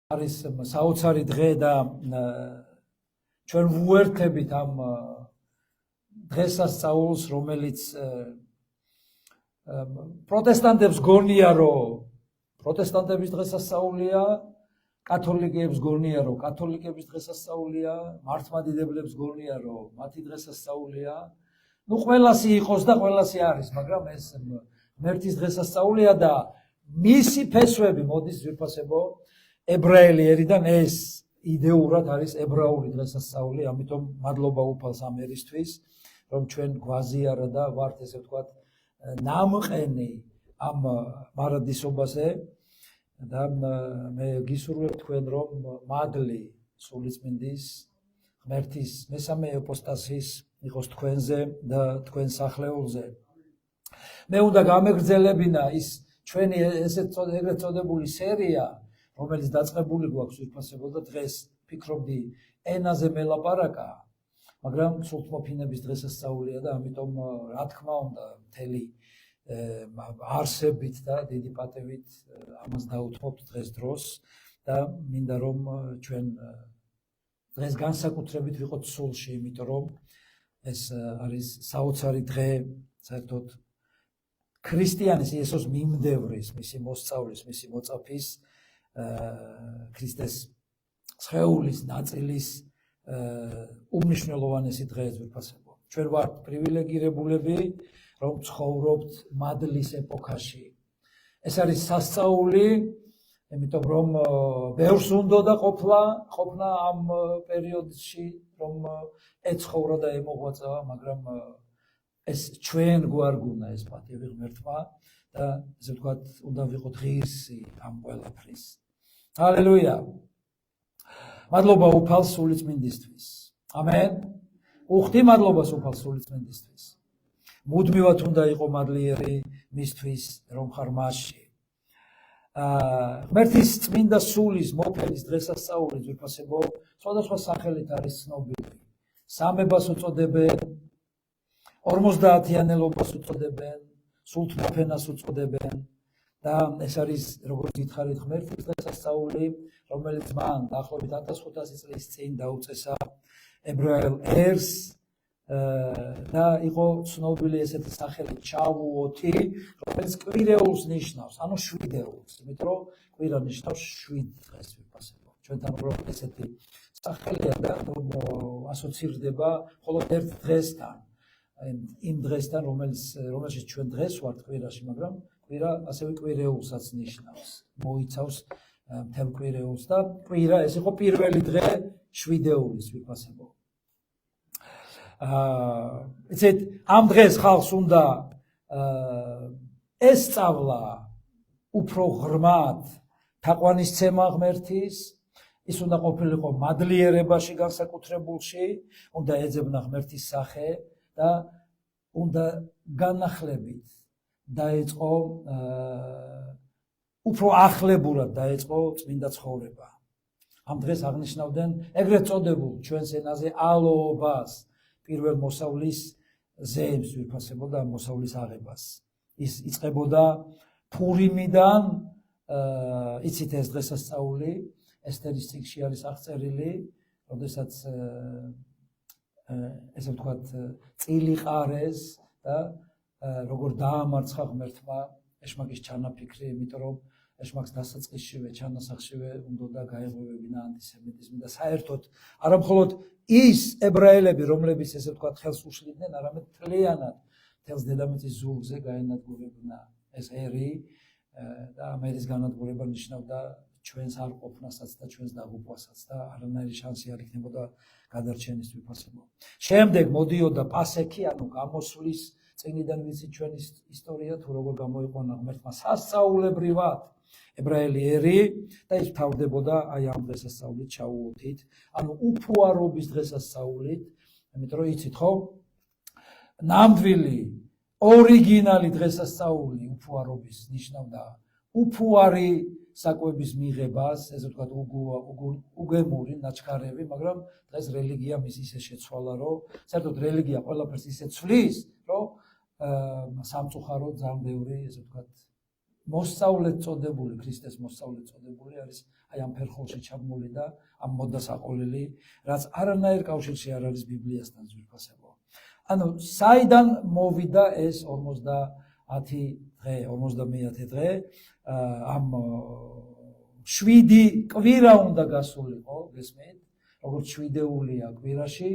არის საოცარი დღე და ჩვენ ვუერთებით ამ დღესასწაულს, რომელიც პროტესტანტებს გონია, რომ პროტესტანტების დღესასწაულია, კათოლიკეებს გონია, რომ კათოლიკების დღესასწაულია, მართლმადიდებლებს გონია, რომ მათი დღესასწაულია. ნუ ყველასი იყოს და ყველასი არის, მაგრამ ეს ღმერთის დღესასწაულია და მისი ფესვები, მოდის ვიფასებო, ებრაელი ერიდან ეს იდეურად არის ებრაული დღესასწაული, ამიტომ მადლობა უფალს ამ ერისთვის, რომ ჩვენ გვაზიარა და ვართ ესე ვთქვათ ნამყენი ამ მარადისობაზე და მე გისურვებ თქვენ რომ მადლი სულიწმინდის ღმერთის მესამე ეპოსტასის იყოს თქვენზე და თქვენ სახლეულზე. მე უნდა გამეგრძელებინა ის ჩვენი ესეთ წოდებული სერია, რომელიც დაწყებული გვაქვს ვიფასებო და დღეს ფიქრობდი ენაზე მელაპარაკა, მაგრამ სულთმოფინების დღესასწაულია და ამიტომ რა თქმა უნდა მთელი არსებით და დიდი პატევით ამას დაუთმობთ დღეს დროს და მინდა რომ ჩვენ დღეს განსაკუთრებით ვიყოთ სულში, იმიტომ რომ ეს არის საოცარი დღე საერთოდ ქრისტიანის იესოს მიმდევრის, მისი მოსწავლის, მისი მოწაფის ქრისტეს სხეულის ნაწილის უმნიშვნელოვანესი დღეა ვიფასებო. ჩვენ ვართ პრივილეგირებულები, რომ ცხოვრობთ მადლის ეპოქაში. ეს არის სასწაული, იმიტომ რომ ბევრს უნდოდა ყოფნა ამ პერიოდში, რომ ეცხოვრა და ემოღვაწა, მაგრამ ეს ჩვენ გვარგუნა ეს პატივი ღმერთმა და ესე ვთქვათ, უნდა ვიყოთ ღირსი ამ ყველაფრის. ჰალელუია. მადლობა უფალს სულიწმინდისთვის. ამენ. უხდი მადლობას უფალს სულიწმინდისთვის. მუდმივად უნდა იყო მადლიერი მისთვის, რომ ხარ მასში. ღმერთის წმინდა სულის მოფენის დღესასწაული ვიფასებო, სხვადასხვა სახელით არის ცნობილი. სამებას უწოდებენ, 50-იანელობას უწოდებენ, სულთმოფენას უწოდებენ და ეს არის როგორც გითხარით ღმერთის დღესასწაული, რომელიც მან დაახლოებით 1500 წლის წინ დაუწესა ებრაელ ერს და იყო ცნობილი ესეთი სახელით ჩავუოთი, რომელიც კვირეულს ნიშნავს, ანუ შვიდეულს, იმიტომ რომ კვირა ნიშნავს 7 დღეს ვიფასებო. ჩვენთან უბრალოდ ესეთი სახელია და ასოცირდება მხოლოდ ერთ დღესთან. იმ დღესთან, რომელშიც ჩვენ დღეს ვართ კვირაში, მაგრამ კვირა ასევე კვირეულსაც ნიშნავს, მოიცავს მთელ კვირეულს და კვირა ეს იყო პირველი დღე შვიდეულის ვიფასებო. იცით, ამ დღეს ხალხს უნდა ესწავლა უფრო ღრმად თაყვანისცემა ღმერთის, ის უნდა ყოფილიყო მადლიერებაში განსაკუთრებულში, უნდა ეძებნა ღმერთის სახე და უნდა განახლებით დაეწყო უფრო ახლებურად დაეწყო წმინდა ცხოვრება. ამ დღეს აღნიშნავდნენ ეგრეთ წოდებულ ჩვენს ენაზე ალოობას, პირველ მოსავლის ზეებს ვიფასებო და მოსავლის აღებას. ის იწყებოდა ფურიმიდან, იცით ეს დღესასწაული, ესთერის წიგნში არის აღწერილი, როდესაც ესე ვთქვათ, წილი ყარეს და როგორ დაამარცხა ღმერთმა ეშმაკის ჩანაფიქრი, იმიტომ რომ ეშმაკს დასაწყისშივე, ჩანასახშივე უნდა გაეღვივებინა ანტისემიტიზმი და საერთოდ არამხოლოდ ის ებრაელები, რომლებიც ესე ვთქვათ ხელს უშლიდნენ, არამედ მთლიანად მთელს დედამიწის ზურგზე გაენადგურებინა ეს ერი და ამ ერის განადგურება ნიშნავდა ჩვენს არ ყოფნასაც და ჩვენს დაღუპვასაც და არანაირი შანსი არ იქნებოდა გადარჩენის ვიფასებო. შემდეგ მოდიოდა პასექი, ანუ გამოსვლის წინიდან ვიცით ჩვენი ისტორია თუ როგორ გამოიყვანა ღმერთმა სასწაულებრივად ებრაელი ერი და ის თავდებოდა აი ამ დღესასწაულით ჩავუოთით, ანუ უფუარობის დღესასწაულით, იმიტომ რომ იცით ხო, ნამდვილი ორიგინალი დღესასწაული უფუარობის ნიშნავდა უფუარი საკვების მიღებას, ესე ვთქვათ, უგემური ნაჩქარევი, მაგრამ დღეს რელიგია მის ისე შეცვალა, რომ საერთოდ რელიგია ყველაფერს ისე ცვლის, რომ სამწუხაროდ ძალიან ბევრი, ესე ვთქვათ, მოსწავლედ წოდებული, ქრისტეს მოსწავლედ წოდებული არის აი ამ ფერხოლში ჩაბმული და ამ მოდასაყოლელი, რაც არანაირ კავშირში არ არის ბიბლიასთან ძვირფასებო. ანუ საიდან მოვიდა ეს 50 დღე, 50 დღე, ამ 7 კვირა უნდა გასულიყო, გესმით, როგორც 7-ეულია კვირაში,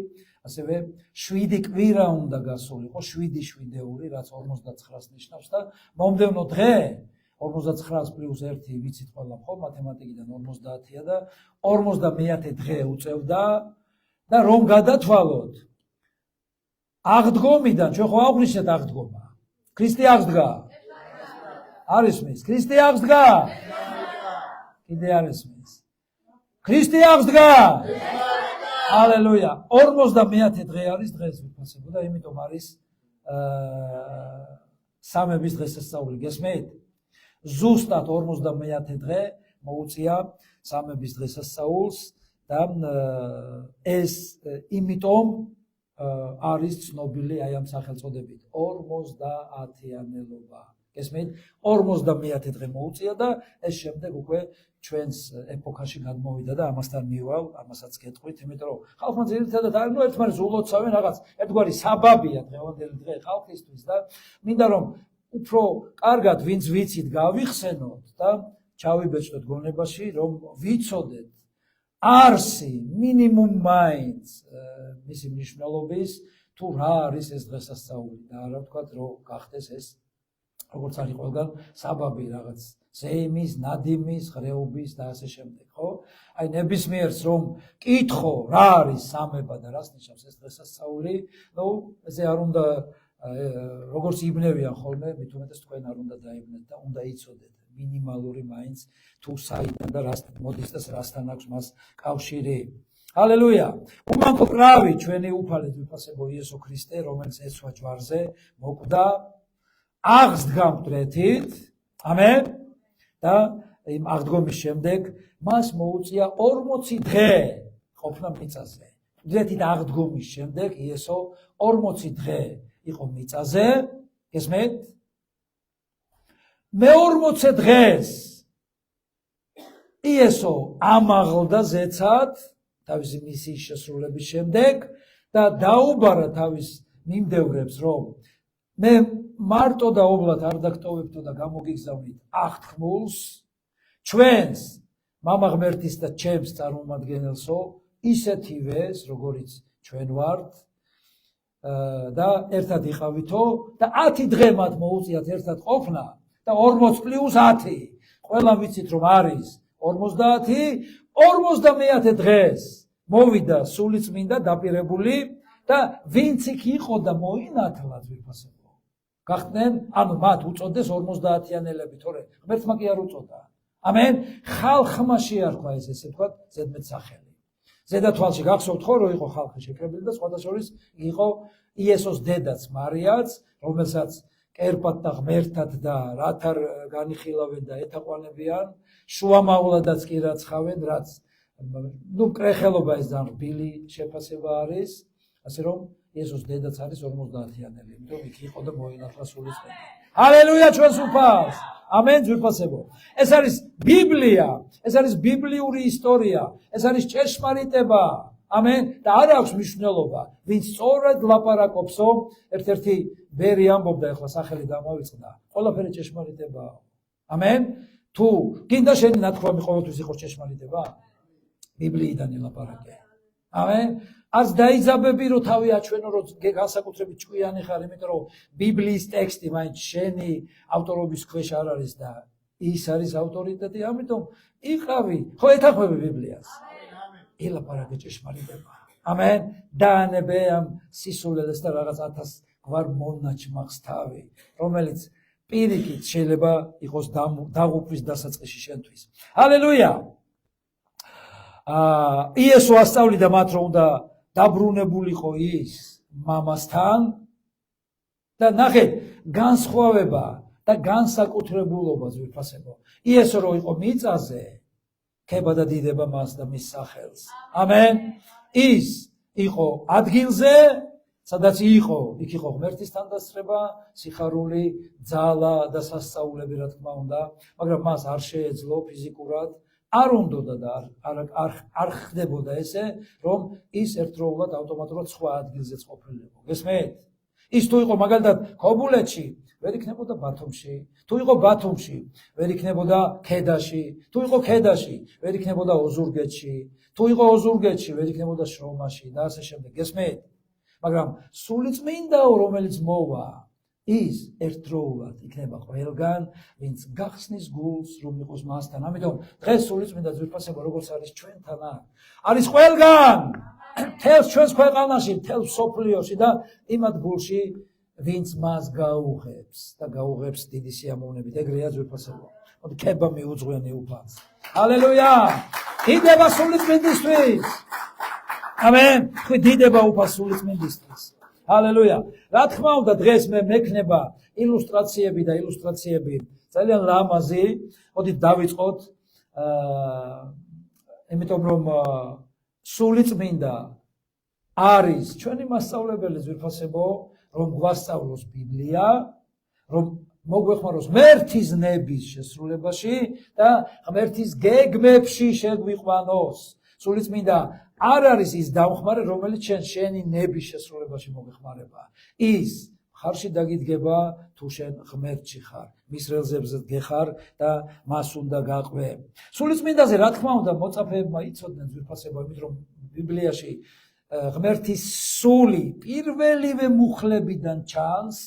ასევე 7 კვირა უნდა გასულიყო, 7 რაც 49-ს ნიშნავს და მომდევნო დღე 49 + 1 ვიცით ყველა ხო, მათემატიკიდან 50-ია და 51 დღე უწევდა და რომ გადათვალოთ აღდგომიდან, ჩვენ ხო აღვნიშნეთ აღდგომა. ქრისტე აღსდგა. არ ისმის, ქრისტე აღსდგა. კიდე არ ისმის. ქრისტე აღსდგა. ჰალელუია. 51 დღე არის დღეს ვიფასებო და იმიტომ არის სამების დღესასწაული, გესმით? ზუსტად 51 დღე მოუწია სამების დღესასწაულს და ეს იმიტომ არის ცნობილი აი ამ სახელწოდებით 50-ანელობა. გესმით? 51 დღე მოუწია და ეს შემდეგ უკვე ჩვენს ეპოქაში გადმოვიდა და ამასთან მივალ, ამასაც გეტყვით, იმიტომ რომ ხალხმა ძირითადად არ ერთმანეთს ულოცავენ რაღაც ერთგვარი საბაბია დღევანდელი დღე ხალხისთვის და მინდა რომ უფრო კარგად ვინც ვიცით გავიხსენოთ და ჩავიბეჭდოთ გონებაში, რომ ვიცოდეთ არსი მინიმუმ მაინც მისი მნიშვნელობის თუ რა არის ეს დღესასწაული და არა ვთქვათ რომ გახდეს ეს როგორც არის ყველგან საბაბი რაღაც ზეიმის, ნადიმის, ღრეობის და ასე შემდეგ, ხო? აი ნებისმიერს რომ კითხო რა არის სამება და რას ნიშნავს ეს დღესასწაული, ნუ ესე არ უნდა როგორც იბნევიან ხოლმე, მით უმეტეს თქვენ არ უნდა დაიბნეთ და უნდა იცოდეთ მინიმალური მაინც თუ საიდან და რასთან მოდის და რასთან აქვს მას კავშირი. ჰალელუია. უმანკო კრავი ჩვენი უფალე ვიფასებო იესო ქრისტე, რომელიც ეცვა ჯვარზე, მოკვდა აღსდგა მკვდრეთით. ამენ. და იმ აღდგომის შემდეგ მას მოუწია 40 დღე ყოფნა მიწაზე. მკვდრეთით აღდგომის შემდეგ იესო 40 დღე იყო მიწაზე, გესმით? მე-40 დღეს იესო ამაღლდა ზეცად თავისი მისიის შესრულების შემდეგ და დაუბარა თავის მიმდევრებს, რომ მე მარტო და ობლად არ დაგტოვებთო და გამოგიგზავნით აღთქმულს, ჩვენს მამა ღმერთის და ჩემს წარმომადგენელსო, ისეთივეს, როგორიც ჩვენ ვართ, და ერთად იყავითო და 10 დღე მათ მოუწიათ ერთად ყოფნა და 40 + 10. ყველა ვიცით რომ არის 50, 51 დღეს მოვიდა სულიწმინდა დაპირებული და ვინც იქ იყო და მოინათლა ვიფასებო. გახდნენ, ანუ მათ უწოდეს 50-ანელები, თორე ღმერთმა კი არ უწოდა. ამენ, ხალხმა შეარქვა ეს ესე ვთქვათ, ზედმეტ სახელი. ზედათვალში გახსოვთ ხო, რომ იყო ხალხი შეკრებილი და სხვადასხვა შორის იყო იესოს დედაც მარიაც, რომელსაც კერპად და ღმერთად და რაც არ განიხილავენ და ეთაყვანებიან, შუამავლადაც კი რაცხავენ, რაც ნუ კრეხელობა ეს ძალიან რბილი შეფასება არის, ასე რომ იესოს დედაც არის 50-ანელი, იმიტომ იქ იყო და მოინათლა სულიწმინდა. ჰალელუია ჩვენს უფალს. ამენ ძვირფასებო. ეს არის ბიბლია, ეს არის ბიბლიური ისტორია, ეს არის ჭეშმარიტება. ამენ და არ აქვს მნიშვნელობა, ვინც სწორად ლაპარაკობსო, ერთ-ერთი ბერი ამბობდა, ახლა სახელი დამავიწყდა, ყველაფერი ჭეშმარიტებაა. ამენ? თუ გინდა შენი ნათქვამი ყოველთვის იყოს ჭეშმარიტება? ბიბლიიდან ელაპარაკე. ამენ? არც დაიძაბები, რომ თავი აჩვენო, რომ განსაკუთრებით ჭკვიანი ხარ, იმიტომ რომ ბიბლიის ტექსტი მაინც შენი ავტორობის ქვეშ არ არის და ის არის ავტორიტეტი, ამიტომ იყავი, ხო ეთანხმები ბიბლიას. ელაპარაკე ჭეშმარიტება. ამენ. დაანებე ამ სისულელეს და რაღაც 1000 გვარ მონაჩმახს თავი, რომელიც პირიქით შეიძლება იყოს დაღუპვის დასაწყისი შენთვის. ჰალელუია. იესო ასწავლიდა მათ, რომ უნდა დაბრუნებულიყო ის მამასთან და ნახეთ, განსხვავება და განსაკუთრებულობა ძვირფასებო. იესო რო იყო მიწაზე, ქება და დიდება მას და მის სახელს. ამენ. ის იყო ადგილზე სადაც იყო, იქ იყო ღმერთის თანდასწრება, სიხარული, ძალა და სასწაულები, რა თქმა უნდა, მაგრამ მას არ შეეძლო ფიზიკურად, არ უნდოდა და არ ხდებოდა ესე, რომ ის ერთდროულად ავტომატურად სხვა ადგილზეც ყოფილიყო. გესმით? ის თუ იყო მაგალითად ქობულეთში, ვერ იქნებოდა ბათუმში, თუ იყო ბათუმში, ვერ იქნებოდა ქედაში, თუ იყო ქედაში, ვერ იქნებოდა ოზურგეთში, თუ იყო ოზურგეთში, ვერ იქნებოდა შრომაში და ასე შემდეგ. გესმით? მაგრამ სულიწმინდაო, რომელიც მოვა, ის ერთდროულად იქნება ყველგან, ვინც გახსნის გულს, რომ იყოს მასთან. ამიტომ დღეს სულიწმინდა ძვირფასება როგორც არის ჩვენთან, არის ყველგან, მთელს ჩვენს ქვეყანაში, მთელს მსოფლიოში და იმათ გულში, ვინც მას გაუღებს და გაუღებს დიდი სიამოვნებით. ეგრეა ძვირფასება. მოდი ქება მიუძღვენი უფალს. ჰალელუია! დიდება სულიწმინდისთვის. ამენ. დიდება უფალს სულიწმინდისთვის. ჰალელუია. რა თქმა უნდა, დღეს მე მექნება ილუსტრაციები და ილუსტრაციები ძალიან ლამაზი. მოდით დავიწყოთ, იმიტომ რომ სულიწმინდა არის ჩვენი მასწავლებელი ძვირფასებო, რომ გვასწავლოს ბიბლია, რომ მოგვეხმაროს ღმერთის ნების შესრულებაში და ღმერთის გეგმებში შეგვიყვანოს. სულიწმინდა არ არის ის დამხმარე, რომელიც შენი ნების შესრულებაში მოგეხმარება. ის ხარში დაგიდგება თუ შენ ღმერთში ხარ, მის რელზებზე გეხარ და მას უნდა გაყვე. სულიწმინდაზე რა თქმა უნდა მოწაფეებმა იცოდნენ ძვირფასება, იმით რომ ბიბლიაში ღმერთის სული პირველივე მუხლებიდან ჩანს.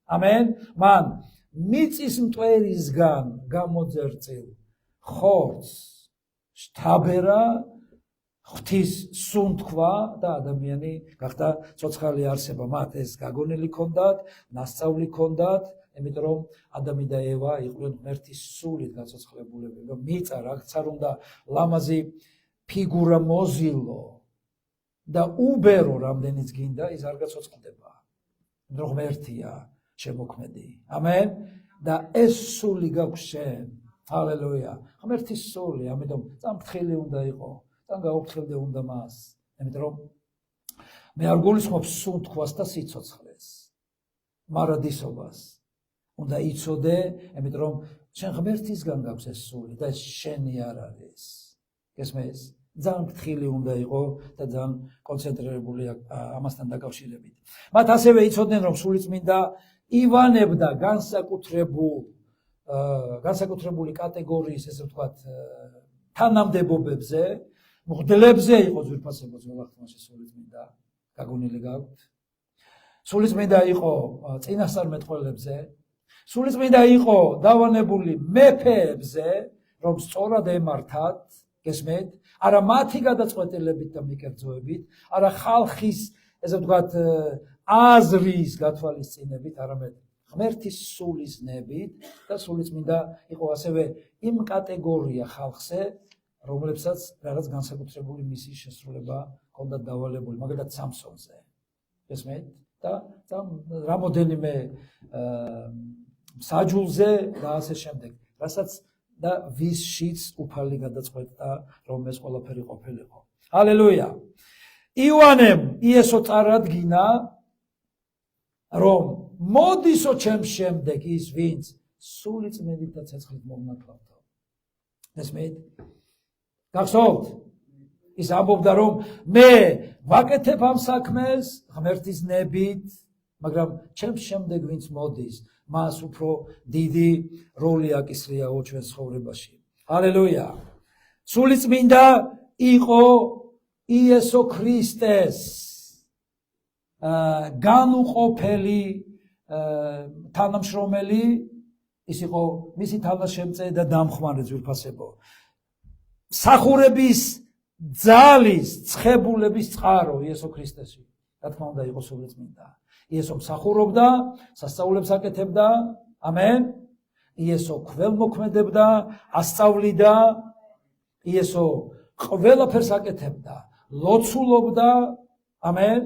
ამენ. მან მიწის მტვერისგან გამოძერწილ ხორცს შთაბერა, ღვთის სუნთქვა და ადამიანი გახდა ცოცხალი არსება. მათ ეს გაგონილი ჰქონდათ, ნასწავლი ჰქონდათ, იმიტომ რომ ადამი და ევა იყვნენ ღმერთის სულით გაცოცხლებულები. რომ მიწა რაც არ უნდა ლამაზი ფიგურა მოზილო და უბერო რამდენიც გინდა, ის არ გაცოცხლდება. რომ ღმერთია შემოქმედი. ამენ. და ეს სული გაქვს შენ. ჰალელუია. ღმერთის სული, ამიტომ წამფრთხილი უნდა იყო. თან გაუფრთხილდე უნდა მას. იმიტომ რომ მე არ გულისხმობ სუნთქვას და სიცოცხლეს. მარადისობას. უნდა იცოდე, იმიტომ რომ შენ ღმერთისგან გაქვს ეს სული და ეს შენი არ არის. გესმის? ძალიან ფრთხილი უნდა იყო და ძალიან კონცენტრირებული ამასთან დაკავშირებით. მათ ასევე იცოდნენ, რომ სულიწმინდა ივანებდა განსაკუთრებული კატეგორიის, ესე ვთქვათ, თანამდებობებზე, მღვდლებზე იყო ძვირფასება ძველ აღთქმაში სულიწმინდა, გაგონილი გაქვთ. სულიწმინდა იყო წინასწარმეტყველებზე, სულიწმინდა იყო დავანებული მეფეებზე, რომ სწორად ემართათ, გესმით? არა მათი გადაწყვეტილებით და მიკერძოებით, არა ხალხის, ესე ვთქვათ, აზრის გათვალისწინებით, არამედ ღმერთის სულის ნებით და სულიწმინდა იყო ასევე იმ კატეგორია ხალხზე, რომლებსაც რაღაც განსაკუთრებული მისიის შესრულება ჰქონდათ დავალებული, მაგალითად სამსონზე. გესმით? და რამოდენიმე საჯულზე და ასე შემდეგ. რასაც და ვისშიც უფალი გადაწყვეტა, რომ ეს ყველაფერი ყოფილიყო. ჰალელუია. იოანემ იესო წარადგინა, რომ მოდისო ჩემს შემდეგ ის, ვინც სულიწმიდით და ცეცხლით მომნათლავთო. გესმით? გახსოვთ? ის ამბობდა, რომ მე ვაკეთებ ამ საქმეს ღმერთის ნებით, მაგრამ ჩემს შემდეგ ვინც მოდის, მას უფრო დიდი როლი აკისრიაო ჩვენ ცხოვრებაში. ჰალელუია. სულიწმინდა იყო იესო ქრისტეს განუყოფელი თანამშრომელი, ის იყო მისი თანაშემწე და დამხმარე ძვირფასებო. სახურების ძალის ცხებულების წყარო იესო ქრისტეში. რა თქმა უნდა იყო სულიწმინდა. იესო მსახურობდა, სასწაულებს აკეთებდა, ამენ. იესო ქველმოქმედებდა, ასწავლიდა, იესო ყველაფერს აკეთებდა, ლოცულობდა, ამენ,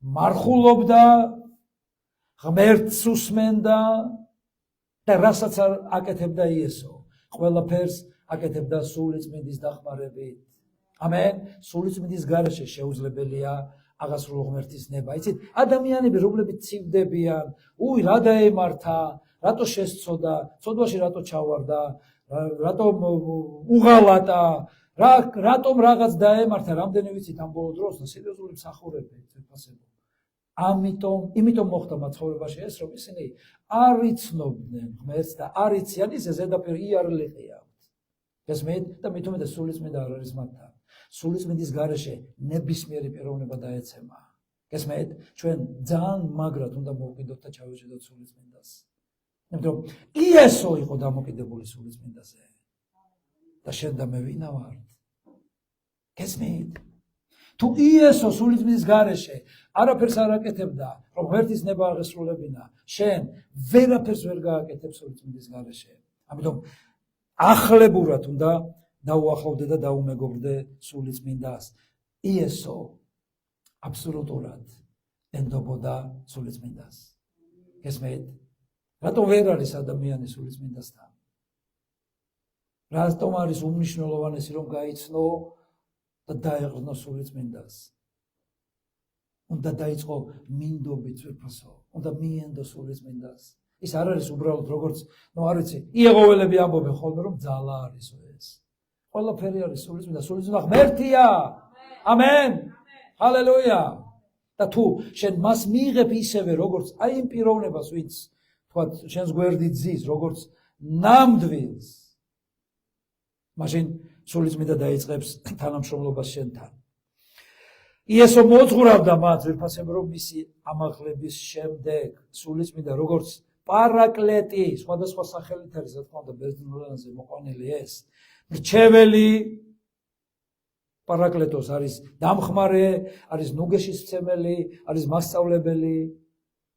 მარხულობდა, ღმერთს უსმენდა და რასაც აკეთებდა იესო, ყველაფერს აკეთებდა სულიწმინდის დახმარებით. ამენ. სულიწმინდის გარეშე შეუძლებელია აღასრულო ღმერთის ნება. იცით, ადამიანები, რომლებიც ცივდებიან, რა დაემართა, რატო შესწოდა, ცოდვაში რატო ჩავარდა, რატომ უღალატა, რატომ რაღაც დაემართა, რამდენი ვიცით ამ ბოლო დროს და სერიოზული მსახურები ძვირფასებო. იმიტომ მოხდა მათ ცხოვრებაში ეს, რომ ისინი არ იცნობდნენ ღმერთს და არ იციან ისე ზედაპირ იარლი ყიავთ. გესმით? და მით უმეტეს სულიწმინდა არ არის მათთან. სულიწმინდის გარეშე ნებისმიერი პიროვნება დაეცემა. გესმით? ჩვენ ძალიან მაგრად უნდა მოვყიდოთ და ჩავეჭედოთ სულიწმინდას. იმიტომ რომ იესო იყო დამოკიდებული სულიწმინდაზე. და შენ და მე ვინა ვართ? გესმით? თუ იესო სულიწმინდის გარეშე არაფერს არ აკეთებდა, რომ ღმერთის ნება აღესრულებინა, შენ ვერაფერს ვერ გააკეთებ სულიწმინდის გარეშე. ამიტომ ახლებურად უნდა დაუახლოვდე და დაუმეგობრდე სულიწმინდას. იესო აბსოლუტურად ენდობოდა სულიწმინდას. გესმით? რატომ ვერ არის ადამიანი სულიწმინდასთან? რატომ არის უმნიშვნელოვანესი რომ გაიცნო და დაეღრნო სულიწმინდას? უნდა დაიწყო მინდობით ძვირფასო, უნდა მიენდო სულიწმინდას. ის არ არის უბრალოდ როგორც, არ ვიცი, იეღოველები ამბობენ ხოლმე რომ ძალა არისო ეს. ყველაფერი არის სულიწმინდა, სულიწმინდა ღმერთია. ამენ. ჰალელუია. და თუ შენ მას მიიღებ ისევე როგორც აი იმ პიროვნებას, ვინც თქვათ შენს გვერდით ზის, როგორც ნამდვილს, მაშინ სულიწმინდა დაიწყებს თანამშრომლობას შენთან. იესო მოძღურავდა მათ ძვირფასებო, რომ მისი ამაღლების შემდეგ სულიწმინდა როგორც პარაკლეტი, სხვადასხვა სახელით არის, რა თქმა უნდა, ბერძნულ ენაზე მოყვანილი ეს, მრჩეველი პარაკლეტოს არის დამხმარე, არის ნუგეშის მცემელი, არის მასწავლებელი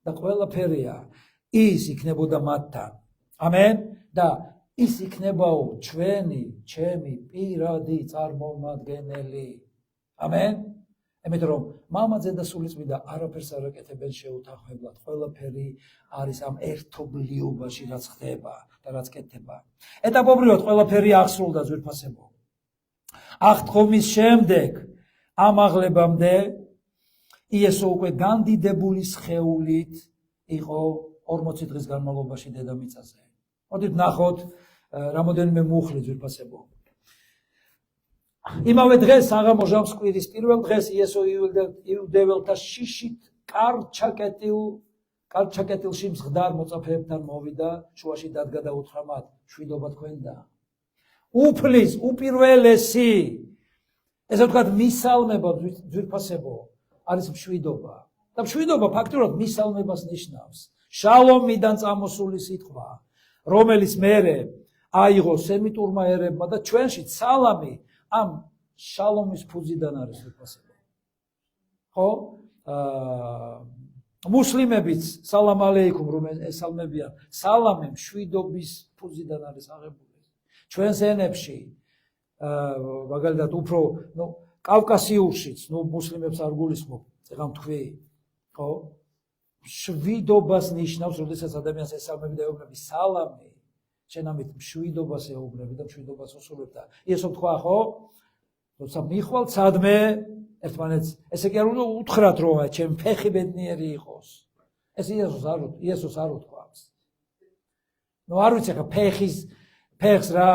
და ყველაფერია. ის იქნებოდა მათთან. ამენ. და ის იქნებაო ჩემი პირადი წარმომადგენელი. ამენ. იმიტომ რომ მამაძე და სულიწმინდა არაფერს არ აკეთებენ შეუთანხმებლად, ყველაფერი არის ამ ერთობლიობაში, რაც ხდება და რაც კეთდება. ეტაპობრივად ყველაფერი აღსრულდა ძვირფასებო. აღთხოვის შემდეგ ამაღლებამდე იესო უკვე განდიდებული სხეულით იყო 40 დღის განმავლობაში დედამიწაზე. მოდით ნახოთ რამოდენიმე მუხლი ძვირფასებო. იმავე დღეს საღამო ჟამს კვირის პირველ დღეს იესო იუდეველთა შიშით კარჩაკეტილში მსხდარ მოწაფეებთან მოვიდა, შუაში დადგა და უთხრა მათ, მშვიდობა თქვენდა. უფლის უპირველესი, ესე ვთქვათ, მისალმება ძვირფასებო არის მშვიდობა. და მშვიდობა ფაქტურად მისალმებას ნიშნავს. შალომიდან წამოსული სიტყვა, რომელიც მერე აიღო სემიტურმა ერებმა და ჩვენშიც სალამი ამ შალომის ფუძიდან არის ძვირფასებო. ხო? მუსლიმებიც სალამ ალეიქუმ რომ ესალმებიან, სალამი მშვიდობის ფუძიდან არის აღებული. ჩვენს ენებში მაგალითად უფრო კავკასიურშიც, მუსლიმებს არ გულისხმობ, წეგან თქვი, ხო? მშვიდობას ნიშნავს, როდესაც ადამიანს ესალმები და ეუბნები სალამი, შენ ამით მშვიდობას ეუბნები და მშვიდობას უსურვებ და იესო თქვა, ხო? როცა მიხვალ სადმე ერთმანეთს, ესე კი არ უნდა უთხრათ, რომ ჩემი ფეხი ბედნიერი იყოს. ეს იესოს არ უთქვამს. არ ვიცი, ხა ფეხს რა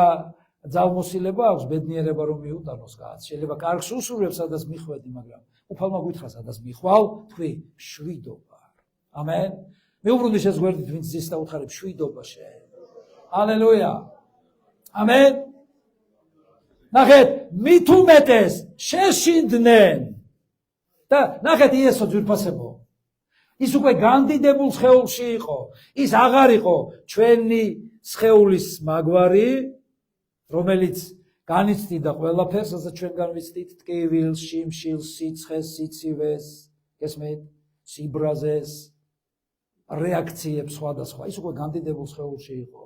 ძალმოსილება აქვს ბედნიერება რომ მიუტანოს კაცს. შეიძლება კარგს უსურვებს, სადაც მიხვედი, მაგრამ უფალმა გითხრა, სადაც მიხვალ, თქვი მშვიდობა. ამენ. მეუბრუნდი შენს გვერდით, ვინც ზის და უთხარი მშვიდობა შენ. ჰალელუია. ამენ. ნახეთ, მით უმეტეს შეშინდნენ და ნახეთ იესო ძვირფასებო. ის უკვე განდიდებულ სხეულში იყო. ის აღარ იყო ჩვენი სხეულის მაგვარი, რომელიც განიცდიდა ყველაფერს, რასაც ჩვენ განვიცდით, ტკივილს, შიმშილს, სიცხეს, სიცივეს, გესმით, სიბრაზეს, რეაქციებს სხვადასხვა. ის უკვე განდიდებულ სხეულში იყო.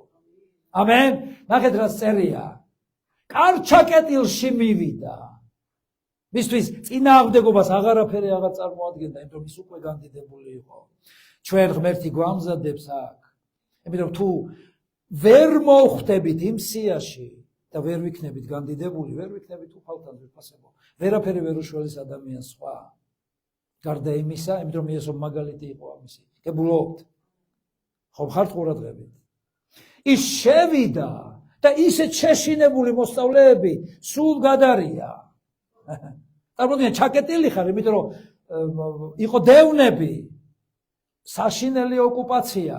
ამენ. ნახეთ რა წერია. კარჩაკეტილში მივიდა. მისთვის წინააღმდეგობას აღარაფერი აღარ წარმოადგენდა, იმიტომ რომ ის უკვე განდიდებული იყო. ჩვენ ღმერთი გვამზადებს აქ. იმიტომ თუ ვერ მოხვდებით იმ სიაში და ვერ ვიქნებით განდიდებული, ვერ ვიქნებით უფალთან ძვირფასებო. ვერაფერი ვერ უშველის ადამიანს სხვა. გარდა იმისა, იმიტომ რომ იესო მაგალითი იყო ამისი. გებულობთ. ხო ხართ ყურადღებით. ის შევიდა და ისეთ შეშინებული მოსწავლეები სულ გადარია. წარმოიდგინე, ჩაკეტილი ხარ, იმიტომ რომ იყო დევნები, საშინელი ოკუპაცია.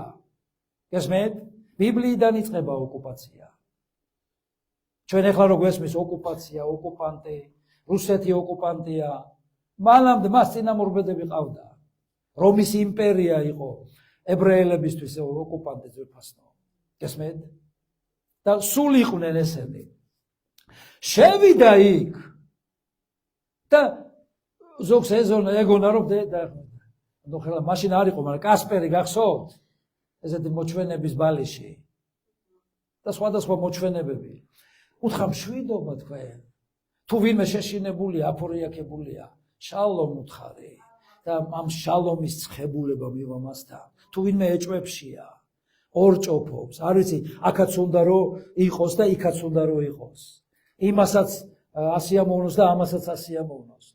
გესმით? ბიბლიიდან იწყება ოკუპაცია. ჩვენ ახლა რო გვესმის ოკუპაცია, ოკუპანტი, რუსეთი ოკუპანტია, მანამდე მას წინამორბედები ყავდა. რომის იმპერია იყო ებრაელებისთვის ოკუპანტი ძვირფასო. გესმით? და სულ იყვნენ ესენი. შევიდა იქ და ზოგს ეგონა რომ და ხელა მაშინ არ იყო, მაგრამ კასპერი გახსოვთ? ესეთი მოჩვენების ბალიში და სხვადასხვა მოჩვენებები. უთხრა მშვიდობა თქვენ. თუ ვინმე შეშინებულია, აფორიაქებულია, შალომ უთხარი და ამ შალომის ცხებულება მივა მასთან. თუ ვინმე ეჭვებშია, ორჭოფობს, არ ვიცი, აქაც უნდა რომ იყოს და იქაც უნდა რომ იყოს. იმასაც ასიამოვნოს და ამასაც ასიამოვნოს.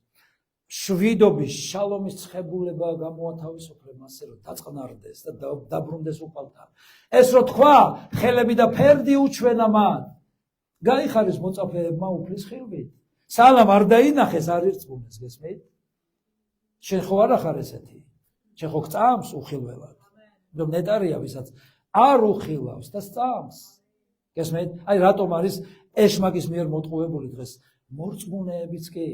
შვიდობის, შალომის ცხებულება გამოათავისუფლე მასე რომ დაწყნარდეს და დაბრუნდეს უფალთან. ეს რო თქვა, ხელები და ფერდი უჩვენა მან. გაიხარის მოწაფეებმა უფლის ხილვით. სალამ არ დაინახეს, არ ირწმუნეს, გესმით? შენ ხო არ ახარ ესეთი? შენ ხო გწამს უხილველად. რომ ნეტარია ვისაც არ უხილავს და სწამს. გესმით? აი რატომ არის ეშმაკის მიერ მოტყუებული დღეს მორწმუნეებიც კი.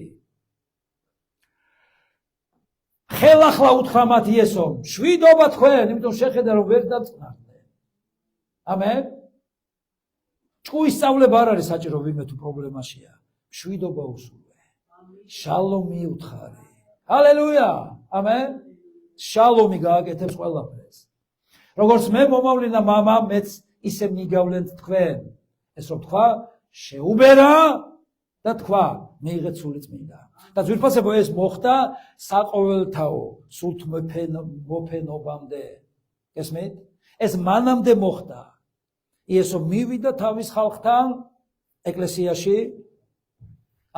ხელახლა უთხრა მათ იესომ, შვიდობა თქვენ, იმიტომ შეხედა რომ ვერ დაწყნარდნენ. ამენ? ჭკუის სწავლება არ არის საჭირო ვინმე თუ პრობლემაშია. შვიდობა უსურვე. შალომი უთხარი. ჰალელუია! ამენ? შალომი გააკეთებს ყველაფერს. როგორც მე მომავლინა მამა, მეც ისე მიგავლენთ თქვენ. ეს რომ თქვა, შეუბერა და თქვა, მიიღეთ სული წმინდა. და ძვირფასებო ეს მოხდა საყოველთაო, სულთ მოფენობამდე. გესმით? ეს მანამდე მოხდა. იესო მივიდა თავის ხალხთან ეკლესიაში,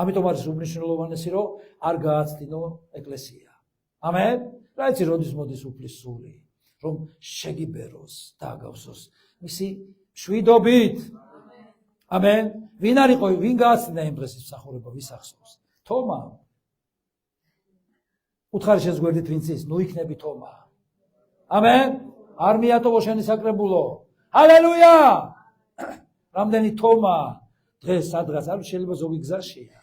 ამიტომ არის უმნიშვნელოვანესი, რომ არ გააცდინო ეკლესია. ამენ? რა იცი, როდის მოდის უფლის სული, რომ შეგიბეროს და აგავსოს მისი მშვიდობით. ამენ? ვინ არ იყო, ვინ გააცდინა იმ დღეს მსახურება, ვის ახსოვს? თომა. უთხარი შენს გვერდით ვინც ის, ნუ იქნები თომა. ამენ? არ მიატოვო შენი საკრებულო. ჰალელუია! რამდენი თომა დღეს სადღაც არ შეიძლება ზოგი გზაშია.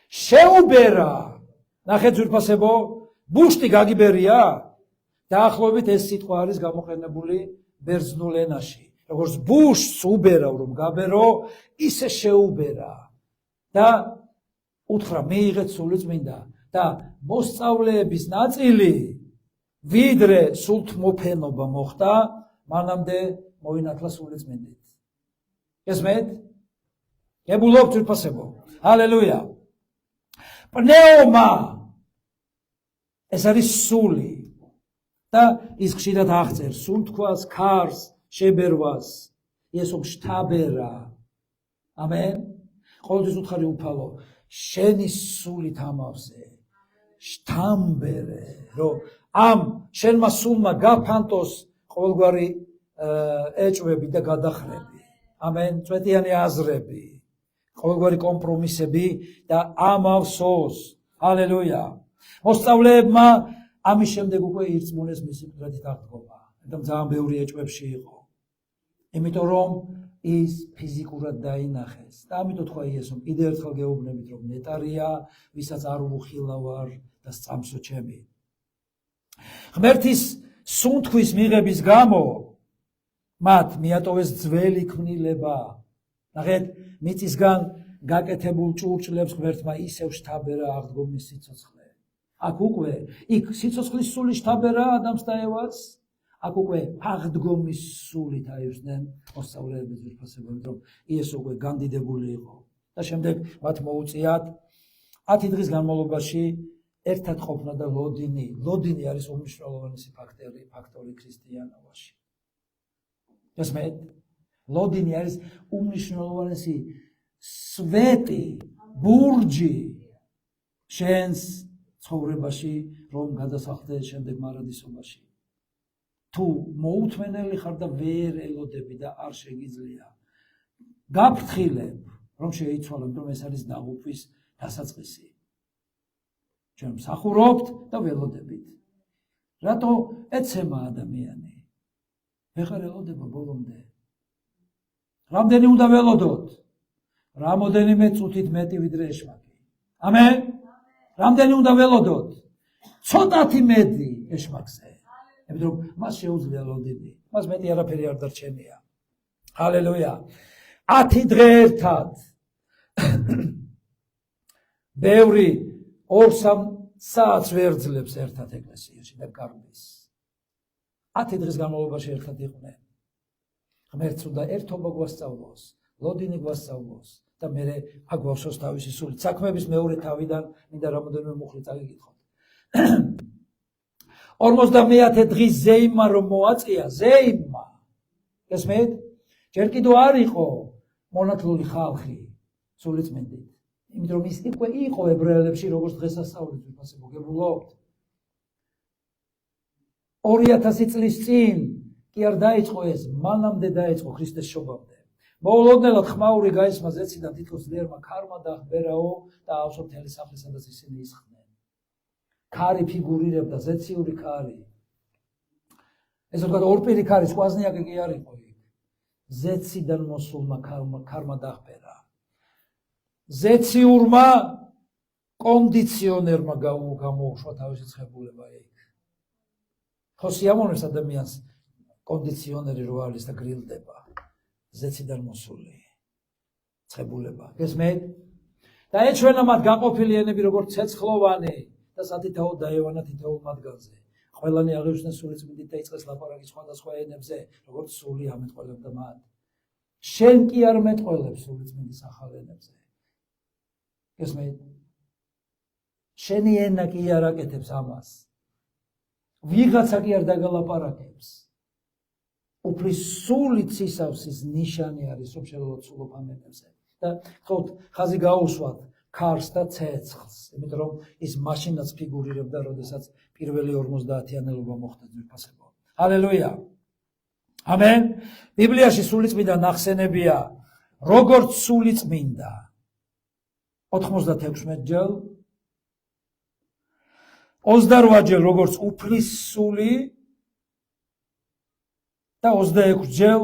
შეუბერა. ნახეთ ძვირფასებო, ბუშტი გაგიბერია? დაახლოებით ეს სიტყვა არის გამოყენებული ბერძნულ ენაში. როგორც ბუშტს უბერავ რომ გაბერო, ისე შეუბერა. და უთხრა მიიღეთ სული წმინდა და მოსწავლეების ნაწილი ვიდრე სულთ მოფენობა მოხდა, მანამდე მოინათლა სული წმინდით. გესმით? გებულობთ ძვირფასებო. ჰალელუია. პნეუმა ეს არის სული და ის ხშირად აღწერს სულთქვას, ქარს, შებერვას. იესო შთაბერა. ამენ? ყოველთვის უთხარი უფალო, შენი სულით ამავზე შთამბერე, რომ ამ შენმა სულმა გაფანტოს ყოველგვარი ეჭვები და გადახრები. ამენ? წვეტიანი აზრები, ყოველგვარი კომპრომისები და ამავსოს. ჰალელუია. მოსწავლეებმა ამის შემდეგ უკვე ირწმუნეს მისი მკვდრით აღდგომა. და ძალიან ბევრი ეჭვებში იყო. იმიტომ რომ ის ფიზიკურად დაინახეს. და ამიტომ თქვა იესომ, კიდევ ერთხელ გეუბნებით, რომ ნეტარია, ვისაც არ უხილავარ და სწამსო ჩემი. ღმერთის სუნთქვის მიღების გამო მათ მიატოვეს ძველი ქმნილება. ნახეთ, მიწისგან გაკეთებულ ჭურჭლებს ღმერთმა ისევ შთაბერა აღდგომის სიცოცხლე. აქ უკვე იქ სიცოცხლის სული შთაბერა ადამიანს და ევას. აქ უკვე აღდგომის სულით აივსდნენ მოსწავლეების ძვირფასებად, რომ იესო უკვე განდიდებული იყო. და შემდეგ მათ მოუწიათ 10 დღის განმავლობაში ერთად ყოფნა და ლოდინი. ლოდინი არის უმნიშვნელოვანესი ფაქტორი ქრისტიანობაში. გესმით? ლოდინი არის უმნიშვნელოვანესი სვეტი, ბურჯი შენს ცხოვრებაში რომ გადასახლდე შემდეგ მარადისობაში. თუ მოუთმენელი ხარ და ვერ ელოდები და არ შეგიძლია გაფრთხილებ რომ შეიცვალებ რომ ეს არის დაღუპვის დასაწყისი. ჩვენ მსახურობთ და ველოდებით. რატო ეცემა ადამიანი? ვეღარ ელოდება ბოლომდე. რამდენი უნდა ველოდოთ? რამოდენიმე წუთით მეტი ვიდრე ეშმაკი. ამენ? რამდენი უნდა ველოდოთ? ცოტათი მეტი ეშმაკზე. იმიტომ რომ მას შეუძლია ლოდინი. მას მეტი არაფერი არ დარჩენია. ჰალელუია. 10 დღე ერთად. ბევრი 2-3 საათს ვერძლებს ერთად ეკლესიაში და გარბის. 10 დღის განმავლობაში ერთად იყვნენ. ღმერთს უნდა ერთობა გვასწავლოს, ლოდინი გვასწავლოს და მე აგვავსოს თავისი სული. საქმეების მეორე თავიდან მინდა რამოდენიმე მუხლი წაგიკითხოთ. 50 დღის ზეიმმა რომ მოაწია, ზეიმმა. გესმით? ჯერ კიდევ არ იყო მონათლული ხალხი სულიწმინდით. იმიტომ რომ ის იყო ებრაელებში როგორც დღესასწაული თვითონ მოგებულობთ. 2000 წლის წინ კი არ დაიწყო ეს, მანამდე დაიწყო ქრისტეს შობამდე. მოულოდნელად ხმაური გაისმა ზეციდან თითქოს ძლიერმა ქარმა დაახბერაო და აავსო მთელი სახლი, სადაც ისინი ისხდნენ. ქარი ფიგურირებდა, ზეციური ქარი. ესე ვთქვათ, ორპირი ქარი, სკვაზნიაკი კი არ იყო იქ. ზეციდან მოსულმა ქარმა დაახბერა. ზეციურმა კონდიციონერმა გამოუშვა თავისი ცხებულება იქ. ხო სიამოვნებს ადამიანს კონდიციონერი რო არის და გრილდება. ზეციდან მოსული ცხებულება. გესმით? და ეჩვენა მათ გაყოფილი ენები როგორც ცეცხლოვანი და სათითაო დაევანა თითოეულ მათგანზე. ყველანი აღევსდნენ სულიწმინდით და იწყეს ლაპარაკი სხვადასხვა ენებზე, როგორც სული ამეტყველებდა მათ. შენ კი არ მეტყველებს სულიწმინდის ახალ ენებზე. გესმით? შენი ენა კი არ აკეთებს ამას. ვიღაცა კი არ დაგალაპარაკებს. უფლის სულით სისავსის ნიშანი არის, რომ შელოცულობ ამ ენებზე. და ხოთ ხაზი გაუსვათ ქარს და ცეცხლს, იმიტომ რომ ის მაშინაც ფიგურირებდა, როდესაც პირველი 50-იანელობა მოხდა ძვირფასებო. ჰალელუია. ამენ. ბიბლიაში სულიწმინდა ნახსენებია, როგორც სულიწმინდა 96 ჯერ, 28 ჯერ როგორც უფლის სული და 26 ჯერ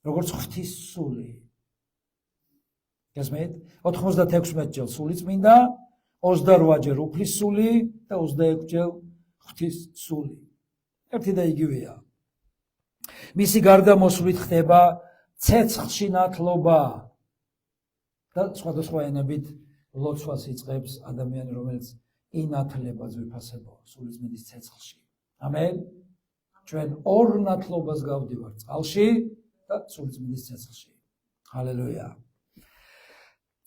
როგორც ღვთის სული. გესმით? 96 ჯერ სულიწმინდა, 28 ჯერ უფლის სული და 26 ჯერ ღვთის სული. ერთი და იგივეა. მისი გარდამოსვლით ხდება ცეცხლში ნათლობა და სხვადასხვა ენებით ლოცვას იწყებს ადამიანი, რომელიც ინათლება ძვირფასებო სულიწმინდის ცეცხლში. ამენ. ჩვენ ორ ნათლობას გავდივართ, წყალში და სულიწმინდის ცეცხლში. ჰალელუია.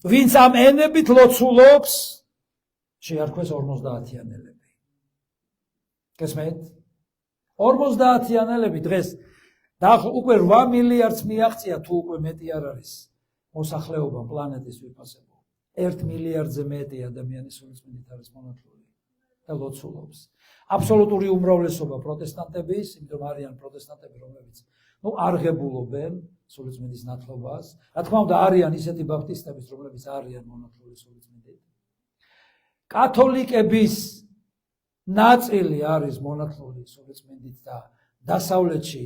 ვინც ამ ენებით ლოცულობს, შეარქვეს 50-იანელები. გესმით? 50-იანელები დღეს უკვე 8 მილიარდს მიაღწია, თუ უკვე მეტი არ არის მოსახლეობა პლანეტის ვიფასებო. 1 მილიარდზე მეტი ადამიანი სულიწმინდით არის მონათლული და ლოცულობს. აბსოლუტური უმრავლესობა პროტესტანტების, იმიტომ არიან პროტესტანტები, რომლებიც არ ღებულობენ სულიწმინდის ნათლობას. რა თქმა უნდა, არიან ისეთი ბაპტისტებიც, რომლებიც არიან მონათლული სულიწმინდით. კათოლიკების ნაწილი არის მონათლული სულიწმინდით და დასავლეთში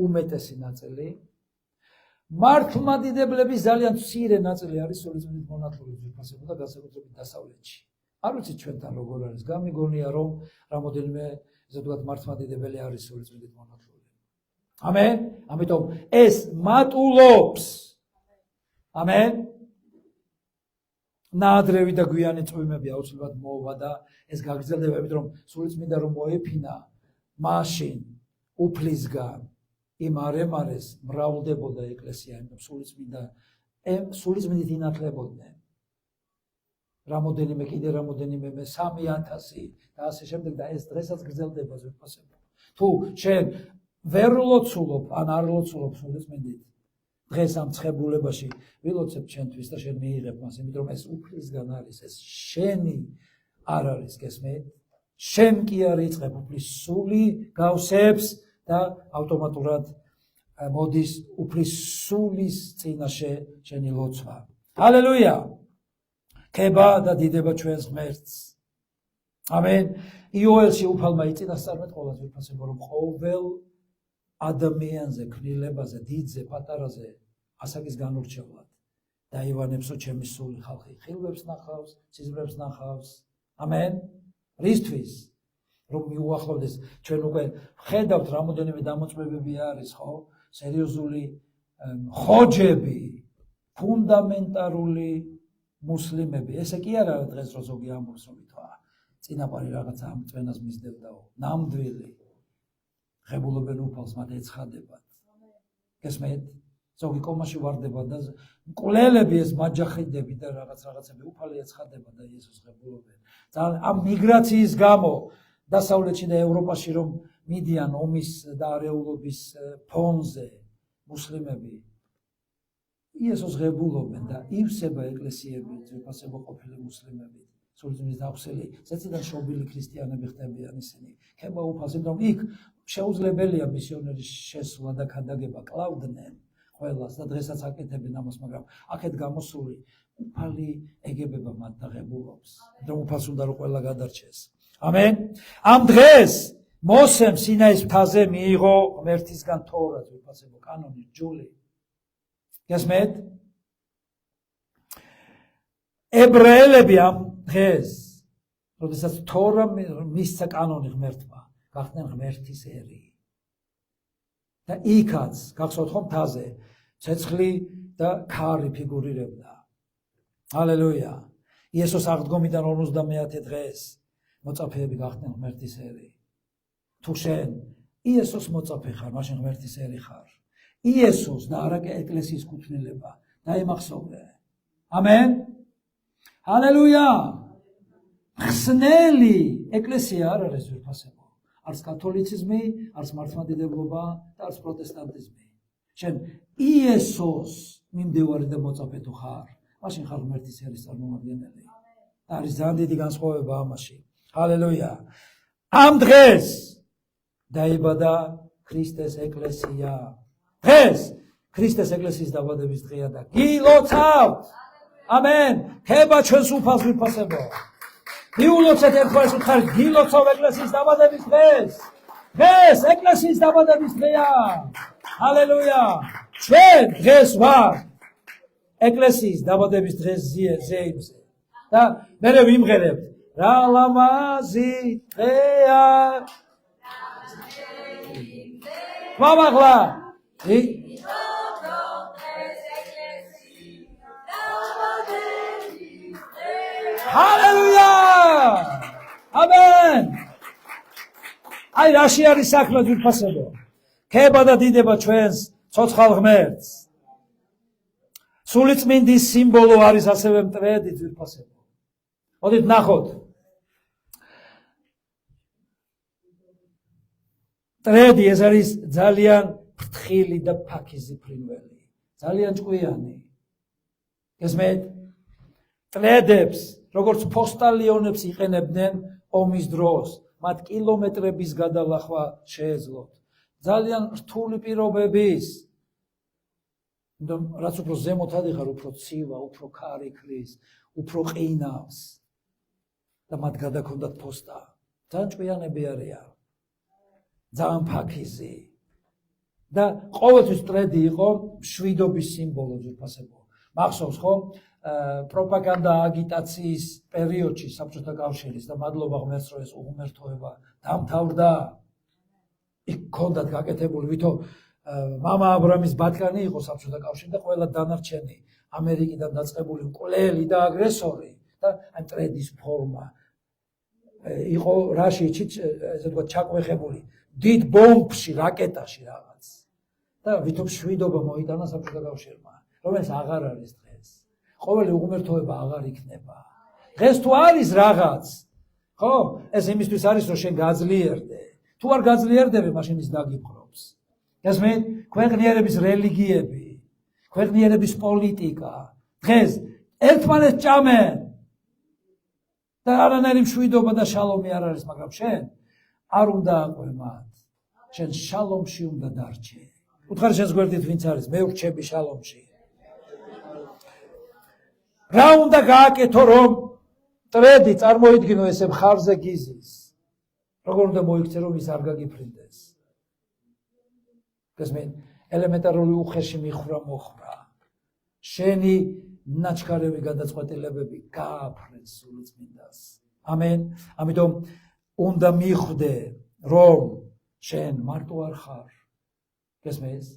უმეტესი ნაწილი. მართლმადიდებლების ძალიან მცირე ნაწილი არის სულიწმინდით მონათლული ძვირფასებო და განსაკუთრებით დასავლეთში. არ ვიცი ჩვენთან როგორ არის, გამიგონია რომ რამოდენიმე ესე ვთქვათ მართლმადიდებელი არის სულიწმინდით მონათლული. ამენ. ამიტომ ეს მატულობს. ამენ. ნაადრევი და გვიანი წვიმები აუცილებლად მოვა და ეს გაგრძელდება, იმიტომ რომ სულიწმინდა რომ მოეფინა, მაშინ უფლისგან იმ არემარეს მრავლდებოდა ეკლესია, იმიტომ სულიწმინდით ინათლებოდნენ. რამოდენიმე კიდე რამოდენიმე 3000 და ასე შემდეგ და ეს დღესაც გრძელდება ზუსტად. თუ შენ ვერ ლოცულობ ან არ ლოცულობ სულიწმინდით, დღეს ამ ცხებულებაში ვილოცებ ჩვენთვის და შენ მიიღებ მას, იმიტომ რომ ეს უფლისგან არის, ეს შენი არ არის, გესმით? შენ კი არ იწყებ უფლის სული გავსებს და ავტომატურად მოდის უფლის სულის წინაშე შენი ლოცვა. ჰალელუია! ქება და დიდება ჩვენს ღმერთს. ამენ. იოელში უფალმა იწინასწარმეტყველა ძვირფასებო, რომ ყოველ ადამიანზე, ქნილებაზე, დიდზე, პატარაზე ასაკის განურჩევლად დაივანებსო ჩემი სული ხალხი. ხილვებს ნახავს, სიზმრებს ნახავს. ამენ. რისთვის? რომ მიუახლოვდეს, ჩვენ უკვე ხედავთ რამოდენიმე დამოწმებები არის, ხო? სერიოზული ხოჯები, ფუნდამენტალური მუსლიმები. ესე კი არა დღეს რო ზოგი ამბობს, რომ ითვა წინაპარი რაღაცა ამ წვენას მისდევდაო. ნამდვილი ღებულობენ უფალს, მათ ეცხადებათ. გესმით? ზოგი კომაში ვარდება და მკვლელები ეს მაჯახიდები და რაღაცები უფალი ეცხადება და იესოს ღებულობენ. ძალიან ამ მიგრაციის გამო დასავლეთში და ევროპაში რომ მიდიან ომის და არეულობის ფონზე მუსლიმები იესოს ღებულობენ და ივსება ეკლესიები ძვირფასებო ყოფილი მუსლიმები სულწმის დახსელი ზეციდან შობილი ქრისტიანები ხდებიან ისინი ქება უფალს იმიტომ იქ შეუძლებელია მისიონერის შესვლა და ქადაგება კლავდნენ ყველას და დღესაც აკეთებენ ამას მაგრამ აქეთ გამოსული უფალი ეგებება მათ და ღებულობს რომ უფალს უნდა რომ ყველა გადარჩეს ამენ ამ დღეს მოსემ სინაის მთაზე მიიღო ღმერთისგან თორა ძვირფასებო კანონი ჯული გესმეთ ებრაელები ამ დღეს როდესაც თორა მისცა კანონი ღმერთმა გახდნენ ღმერთის ერი და იქაც გახსოვთ ხომ მთაზე ცეცხლი და ქარი ფიგურირებდა ჰალელუია იესოს აღდგომიდან 50 დღეს მოწაფეები გახდნენ ღმერთის ერი თუ შენ იესოს მოწაფე ხარ მაშინ ღმერთის ერი ხარ იესოს და არა ეკლესიის კუთვნილება დაიმახსოვრე ამენ ჰალელუია ხსნელი ეკლესია არ არის ძვირფასებო არც კათოლიციზმი არც მართლმადიდებლობა და არც პროტესტანტიზმი შენ იესოს მიმდევარი და მოწაფე თუ ხარ მაშინ ხარ ღმერთის ერის წარმომადგენელი და არის ძალიან დიდი განსხვავება ამაში ჰალელუია ამ დღეს დაიბადა ქრისტეს ეკლესია დღეს ქრისტეს ეკლესიის დაბადების დღეა და გილოცავთ ამენ ხება ჩვენს უფალს ვიფასებო გიულოცეთ ერთმანეთს უთხარით გილოცავ ეკლესიის დაბადების დღეს დღეს ეკლესიის დაბადების დღეა ჰალელუია ჩვენ დღეს ვარ ეკლესიის დაბადების დღეს ზეიმზე და მე ვიმღერებთ რა ლამაზი დღეა მამაღლა ჰალელუია ამენ აი რაში არის საქმე ძვირფასებო ქება და დიდება ჩვენს ცოცხალ ღმერთს სულიწმინდის სიმბოლო არის ასევე მტრედი ძვირფასებო მოდით ნახოთ მტრედი ეს არის ძალიან ფრთხილი და ფაქიზი ფრინველი ძალიან ჭკვიანი გესმით მტრედებს როგორც პოსტალიონებს იყენებდნენ ომის დროს მათ კილომეტრების გადალახვა შეეძლოთ ძალიან რთული პირობების რაც უფრო ზემოთ ადიხარ უფრო ცივა უფრო ქარი ქრის უფრო ყინავს და მათ გადაქონდათ პოსტა ძალიან ჭკვიანები არიან ძალიან ფაქიზი და ყოველთვის მტრედი იყო მშვიდობის სიმბოლო ძვირფასებო მახსოვს ხო პროპაგანდა აგიტაციის პერიოდში საბჭოთა კავშირის და მადლობა ღმერთს რომ ეს უღმერთოება დამთავრდა იქ ქონდათ გაკეთებული ვითომ მამა აბრამის ბატკანი იყო საბჭოთა კავშირში და ყველა დანარჩენი ამერიკიდან დაწყებული მკვლელი და აგრესორი და აი მტრედის ფორმა იყო რაში ესე ვთქვათ ჩაკვეხებული დიდ ბომბში რაკეტაში რაღაც და ვითომ შვიდობა მოიტანა საბჭოთა კავშირმა რომელიც აღარ არის დღეს ყოველი უღმერთოება აღარ იქნება დღეს თუ არის რაღაც ხო ეს იმისთვის არის რომ შენ გაძლიერდე თუ არ გაძლიერდები მაშინ ის დაგიფრობს გესმით ქვეყნიერების რელიგიები ქვეყნიერების პოლიტიკა დღეს ერთმანეთს ჭამენ და არანაირი მშვიდობა და შალომი არ არის, მაგრამ შენ არ უნდა აყვე მათ. შენ შალომში უნდა დარჩე. უთხარ შენს გვერდით ვინც არის, მე ვრჩები შალომში. რა უნდა გააკეთო, რომ ტრედი წარმოიდგინო ესე მხარზე გიზის. როგორ უნდა მოიქცე, რომ ის არ გაგიფრინდეს. გესმენ, ელემენტარული უხეში მიხრა მოხრა. შენი ნაჩქარევი გადაწყვეტილებები გააფრენ სულიწმინდას. ამენ. ამიტომ უნდა მიხვდე, რომ შენ მარტო არ ხარ. გესმენს?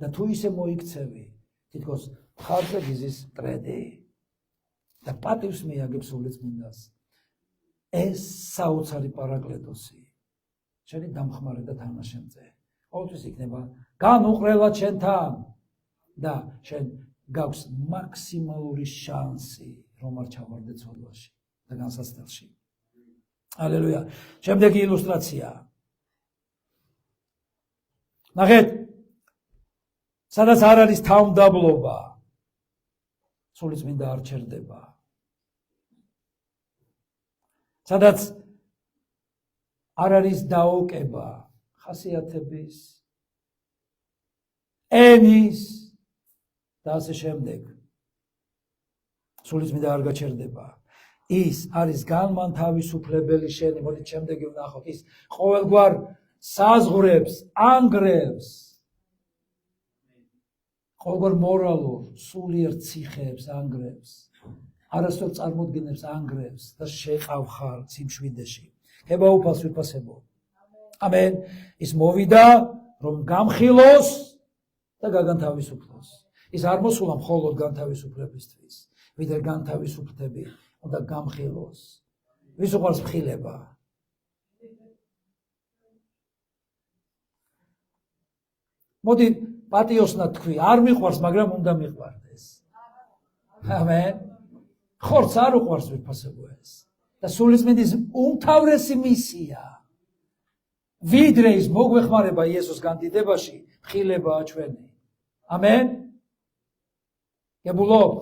და თუ ისე მოიქცევი, თითქოს მხარზე გიზის ტრედი და პატივს მიაგებს სულიწმინდას. ეს საოცარი პარაკლეტოსი, შენი დამხმარე და თანაშემწე. ყოველთვის იქნება განუყრელა ჩვენთან და შენ გაქვს მაქსიმალური შანსი, რომ არ ჩავარდე ცოდვაში და განსაცდელში. ალელუია. შემდეგი ილუსტრაცია. ნახეთ, სადაც არ არის თავმდაბლობა, სულიწმინდა არ ჩერდება. სადაც არ არის დაოკება ხასიათების, ენის და ასე შემდეგ. სულიწმინდა არ გაჩერდება. ის არის განმანთავისუფლებელი შენი. მოდით შემდეგი ვნახოთ. ის ყოველგვარ საზღვრებს ანგრევს. ყოველგვარ მორალურ, სულიერ ციხეებს ანგრევს. არასდროს წარმოდგენებს ანგრევს და შეყავ ხარ სიმშვიდეში. ხება უფალს ვიფასებო. ამენ. ის მოვიდა, რომ გამხილოს და გაგანთავისუფლოს. ის არ მოსულა მხოლოდ განთავისუფლებისთვის, ვიდრე განთავისუფლდები უნდა გამხილოს. ვის უყვარს მხილება? მოდი პატიოსნად თქვი, არ მიყვარს, მაგრამ უნდა მიყვარდეს. ამენ. ხორცს არ უყვარს ვიფასებო ეს. და სულიწმინდის უმთავრესი მისია, ვიდრე ის მოგვეხმარება იესოს განდიდებაში, მხილებაა ჩვენი. ამენ. გებულობთ?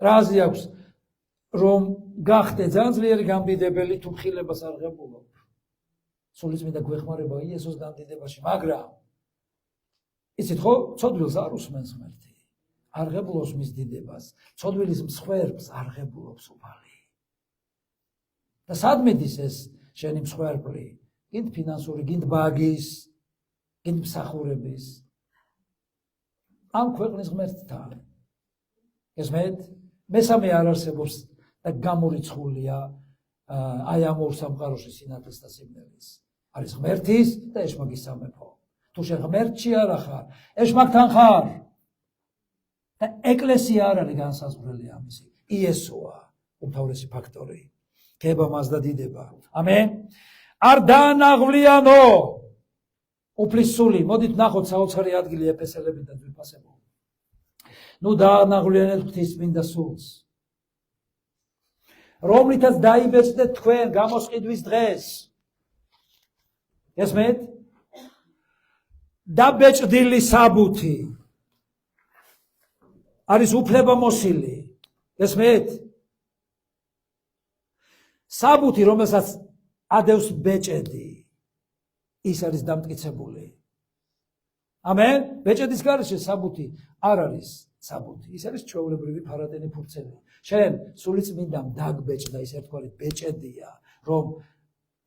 რაზი აქვს, რომ გახდე ძალიან ძლიერი გამდიდებელი, თუ მხილებას არ ღებულობ. სულიწმინდა გვეხმარება იესოს განდიდებაში, მაგრამ იცით ხო, ცოდვილს არ უსმენს ღმერთი. არ ღებულობს მის დიდებას, ცოდვილის მსხვერპლს არ ღებულობს უფალი. და სად მიდის ეს შენი მსხვერპლი? გინდ ფინანსური, გინდ ბაგის, გინდ მსახურების. ამ ქვეყნის ღმერთთან. გესმენთ? მესამე არ არსებობს და გამორიცხულია აი ამ ორ სამყაროში სინათლის და სიმღერის. არის ღმერთის და ეშმაკის სამეფო. თუ შენ ღმერთში არ ხარ, ეშმაკთან ხარ. და ეკლესია არ არის განსაზღვრელი ამისი. იესოა უმთავრესი ფაქტორი. ქება მას და დიდება. ამენ. არ დაანაღვლიანო უფლის სული. მოდით ნახოთ საოცარი ადგილი ეფესელებიდან ვიფასებო. ნუ დაანაღვლიანეთ ღვთისმინდა სულს, რომლითაც დაიბეჭდეთ თქვენ გამოსყიდვის დღეს. გესმენთ? დაბეჭდილი საბუთი არის უფლებამოსილი. გესმენთ? საბუთი, რომელსაც ადევს ბეჭედი, ის არის დამტკიცებული. ამენ. ბეჭედის გარეშე საბუთი არ არის საბუთი. ის არის ჩვეულებრივი ფარადენი ფურცელი. შენ სულიწმინდამ დაგბეჭდა, ის ერთგვარი ბეჭედია, რომ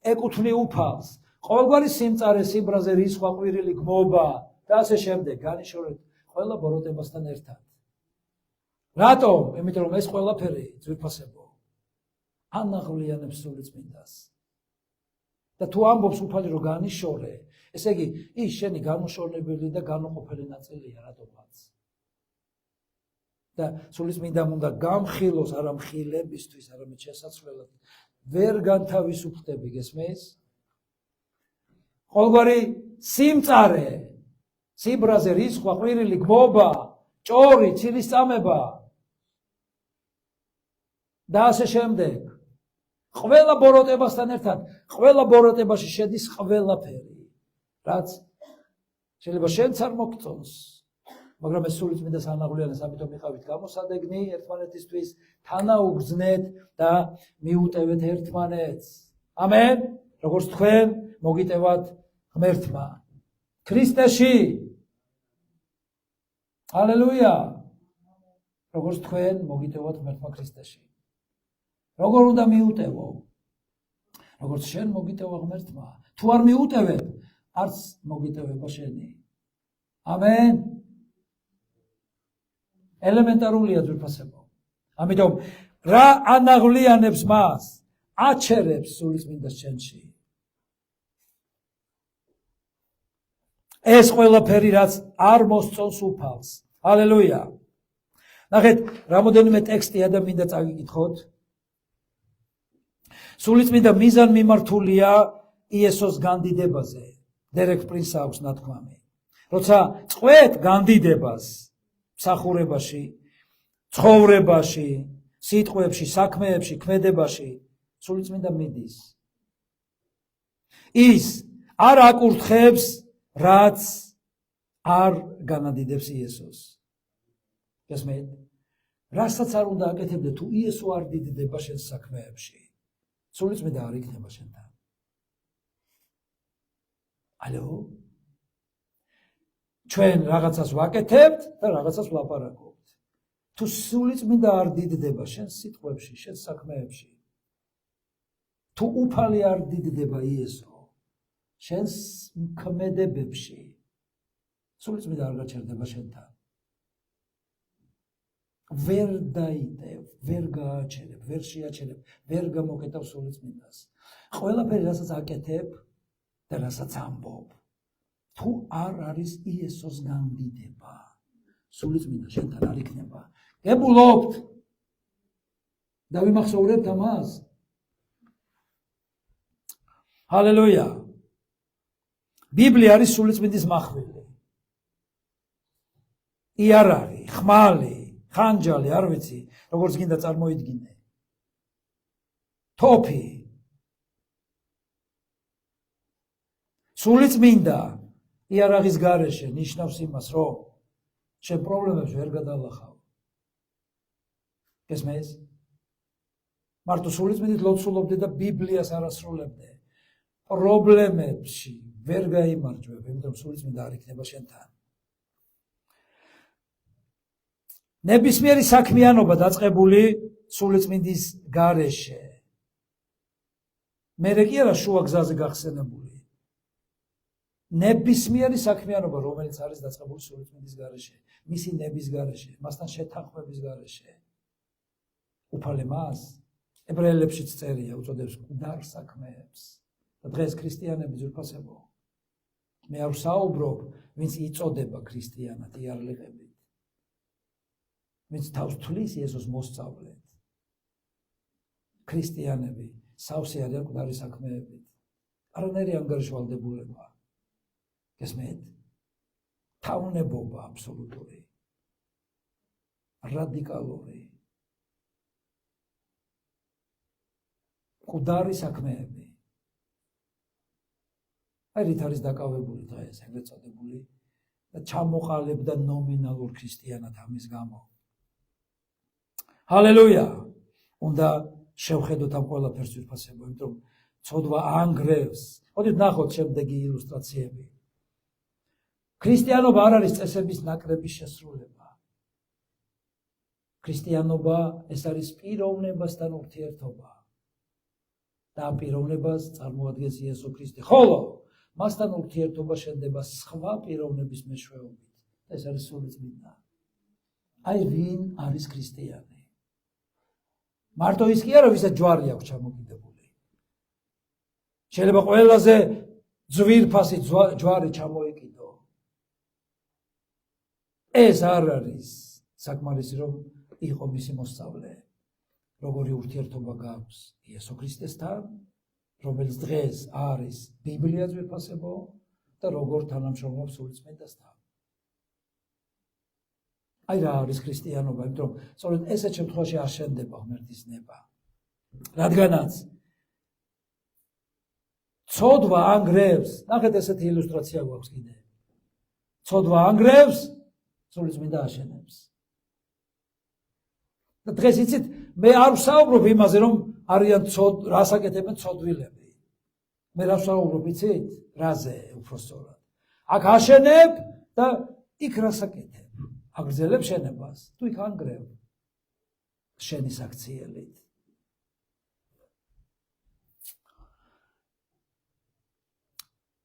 ეკუთვნი უფალს, ყოველგვარი სიმწარე, სიმბრაზე, რისხვა, ყვირილი, გმობა და ასე შემდეგ. განიშორეთ ყველა ბოროტებასთან ერთად. რატომ? იმიტომ რომ ეს ყველაფერი ძვირფასებო ანაღვლიანებს სულიწმინდას. და თუ ამბობს უფალი რომ განიშორე, ესე იგი ის შენი განუშორებელი და განუყოფელი ნაწილია რატომაც. და სულიწმინდამ უნდა გამხილოს არა მხილებისთვის, არამედ შესაძლებლად ვერ განთავისუფლდები, გესმის? ყოველგვარი სიმწარე, სიმბრაზე, რისხვა, ყვირილი, გმობა, ჭორი, ცილისწამება და ასე შემდეგ. ყველა ბოროტებასთან ერთად, ყველა ბოროტებაში შედის ყველაფერი, რაც შეიძლება შენც არ მოგწონს, მაგრამ ეს სულიწმინდა სანაღვლიანას ამიტომ მიყავით გამოსადეგნი ერთმანეთისთვის, თანაუგრძნეთ და მიუტევეთ ერთმანეთს. ამენ. როგორც თქვენ მოგიტევათ ღმერთმა ქრისტეში. ჰალელუია. როგორც თქვენ მოგიტევათ ღმერთმა ქრისტეში. როგორ უნდა მიუტევო? როგორც შენ მოგიტევა ღმერთმა. თუ არ მიუტევებ, არც მოგიტევება შენი. ამენ. ელემენტარულია ძვირფასებო. ამიტომ რა ანაღლიანებს მას, აჩერებს სულიწმინდას შენში. ეს ყველაფერი რაც არ მოსწონს უფალს. ჰალელუია. ნახეთ, რამოდენიმე ტექსტია და მინდა წაგიკითხოთ. სულიწმინდა მიზან მიმართულია იესოს განდიდებაზე. დერეკ პრინს აქვს ნათქვამი. როცა წყვეთ განდიდებას მსახურებაში, ცხოვრებაში, სიტყვებში, საქმეებში, ქმედებაში, სულიწმინდა მიდის. ის არ აკურთხებს, რაც არ განადიდებს იესოს. გესმით? რასაც არ უნდა აკეთებდე, თუ იესო არ დიდდება შენ საქმეებში, სულიწმინდა არ იქნება შენთან. ალო? ჩვენ რაღაცას ვაკეთებთ და რაღაცას ვლაპარაკობთ. თუ სულიწმინდა არ დიდდება შენ სიტყვებში, შენ საქმეებში, თუ უფალი არ დიდდება იესო შენ ქმედებებში, სულიწმინდა არ გაჩერდება შენთან. ვერ დაიტევ, ვერ გააჩერებ, ვერ შეაჩერებ, ვერ გამოკეტავ სულიწმინდას. ყველაფერი რასაც აკეთებ და რასაც ამბობ, თუ არ არის იესოს განდიდება, სულიწმინდა შენთან არ იქნება. გებულობთ და ვიმახსოვრებთ ამას. ჰალელუია. ბიბლია არის სულიწმინდის მახვილი. იარაღი, ხმალი, ხანჯალი, არ ვიცი, როგორც გინდა წარმოიდგინე. თოფი. სულიწმინდა იარაღის გარეშე ნიშნავს იმას, რომ შენ პრობლემებს ვერ გადალახავ. გესმის? მარტო სულიწმინდით ლოცულობდე და ბიბლიას არ ასრულებდე. პრობლემებში ვერ გაიმარჯვებ, იმიტომ რომ სულიწმინდა არ იქნება შენთან. ნებისმიერი საქმიანობა დაწყებული სულიწმინდის გარეშე. მერე კი არა შუა გზაზე გახსენებული. ნებისმიერი საქმიანობა, რომელიც არის დაწყებული სულიწმინდის გარეშე, მისი ნების გარეშე, მასთან შეთანხმების გარეშე. უფალე მას ებრაელებშიც წერია, უწოდებს მკვდარ საქმეებს. და დღეს ქრისტიანები ძვირფასებო. მე არ ვსაუბრობ, ვინც იწოდება ქრისტიანად იარლიყებით. ვინც თავს თვლის იესოს მოსწავლედ. ქრისტიანები სავსე არიან მკვდარი საქმეებით. არანაირი ანგარიშვალდებულება. გესმით? თავნებობა აბსოლუტური. რადიკალური. მკვდარი საქმეები. აი რით არის დაკავებული დღეს ეგრეთ წოდებული და ჩამოყალიბდა ნომინალურ ქრისტიანად ამის გამო. ჰალელუია. უნდა შევხედოთ ამ ყველაფერს ძვირფასებო, იმიტომ რომ ცოდვა ანგრევს. მოდით ნახოთ შემდეგი ილუსტრაციები. ქრისტიანობა არ არის წესების ნაკრების შესრულება. ქრისტიანობა ეს არის პიროვნებასთან ურთიერთობა. და ამ პიროვნებას წარმოადგენს იესო ქრისტე. ხოლო მასთან ურთიერთობა შენდება სხვა პიროვნების მეშვეობით. ეს არის სულიწმინდა. აი ვინ არის ქრისტიანი? მარტო ის კი არა, ვისაც ჯვარი აქვს ჩამოკიდებული. შეიძლება ყველაზე ძვირფასი ჯვარი ჩამოეკიდო. ეს არ არის საკმარისი, რომ იყო მისი მოსწავლე. როგორი ურთიერთობა გაქვს იესო ქრისტესთან, რომელიც დღეს არის ბიბლია ძვირფასებო და როგორ თანამშრომლობს სულიწმინდასთან. აი რა არის ქრისტიანობა, იმიტომ რომ სწორედ ესეთ შემთხვევაში არ შენდება ღმერთის ნება. რადგანაც ცოდვა ანგრევს, ნახეთ ესეთი ილუსტრაცია გვაქვს კიდე. ცოდვა ანგრევს სულიწმინდა აშენებს. და დღეს იცით, მე არ ვსაუბრობ იმაზე, რომ არიან რას აკეთებენ ცოდვილები. მე რა ვსაუბრობ, იცით? რაზე უпростоრად. აქ აშენებ და იქ რას აკეთებ? აგრძელებ შენებას, თუ იქ ანგრევ შენი საქციელით.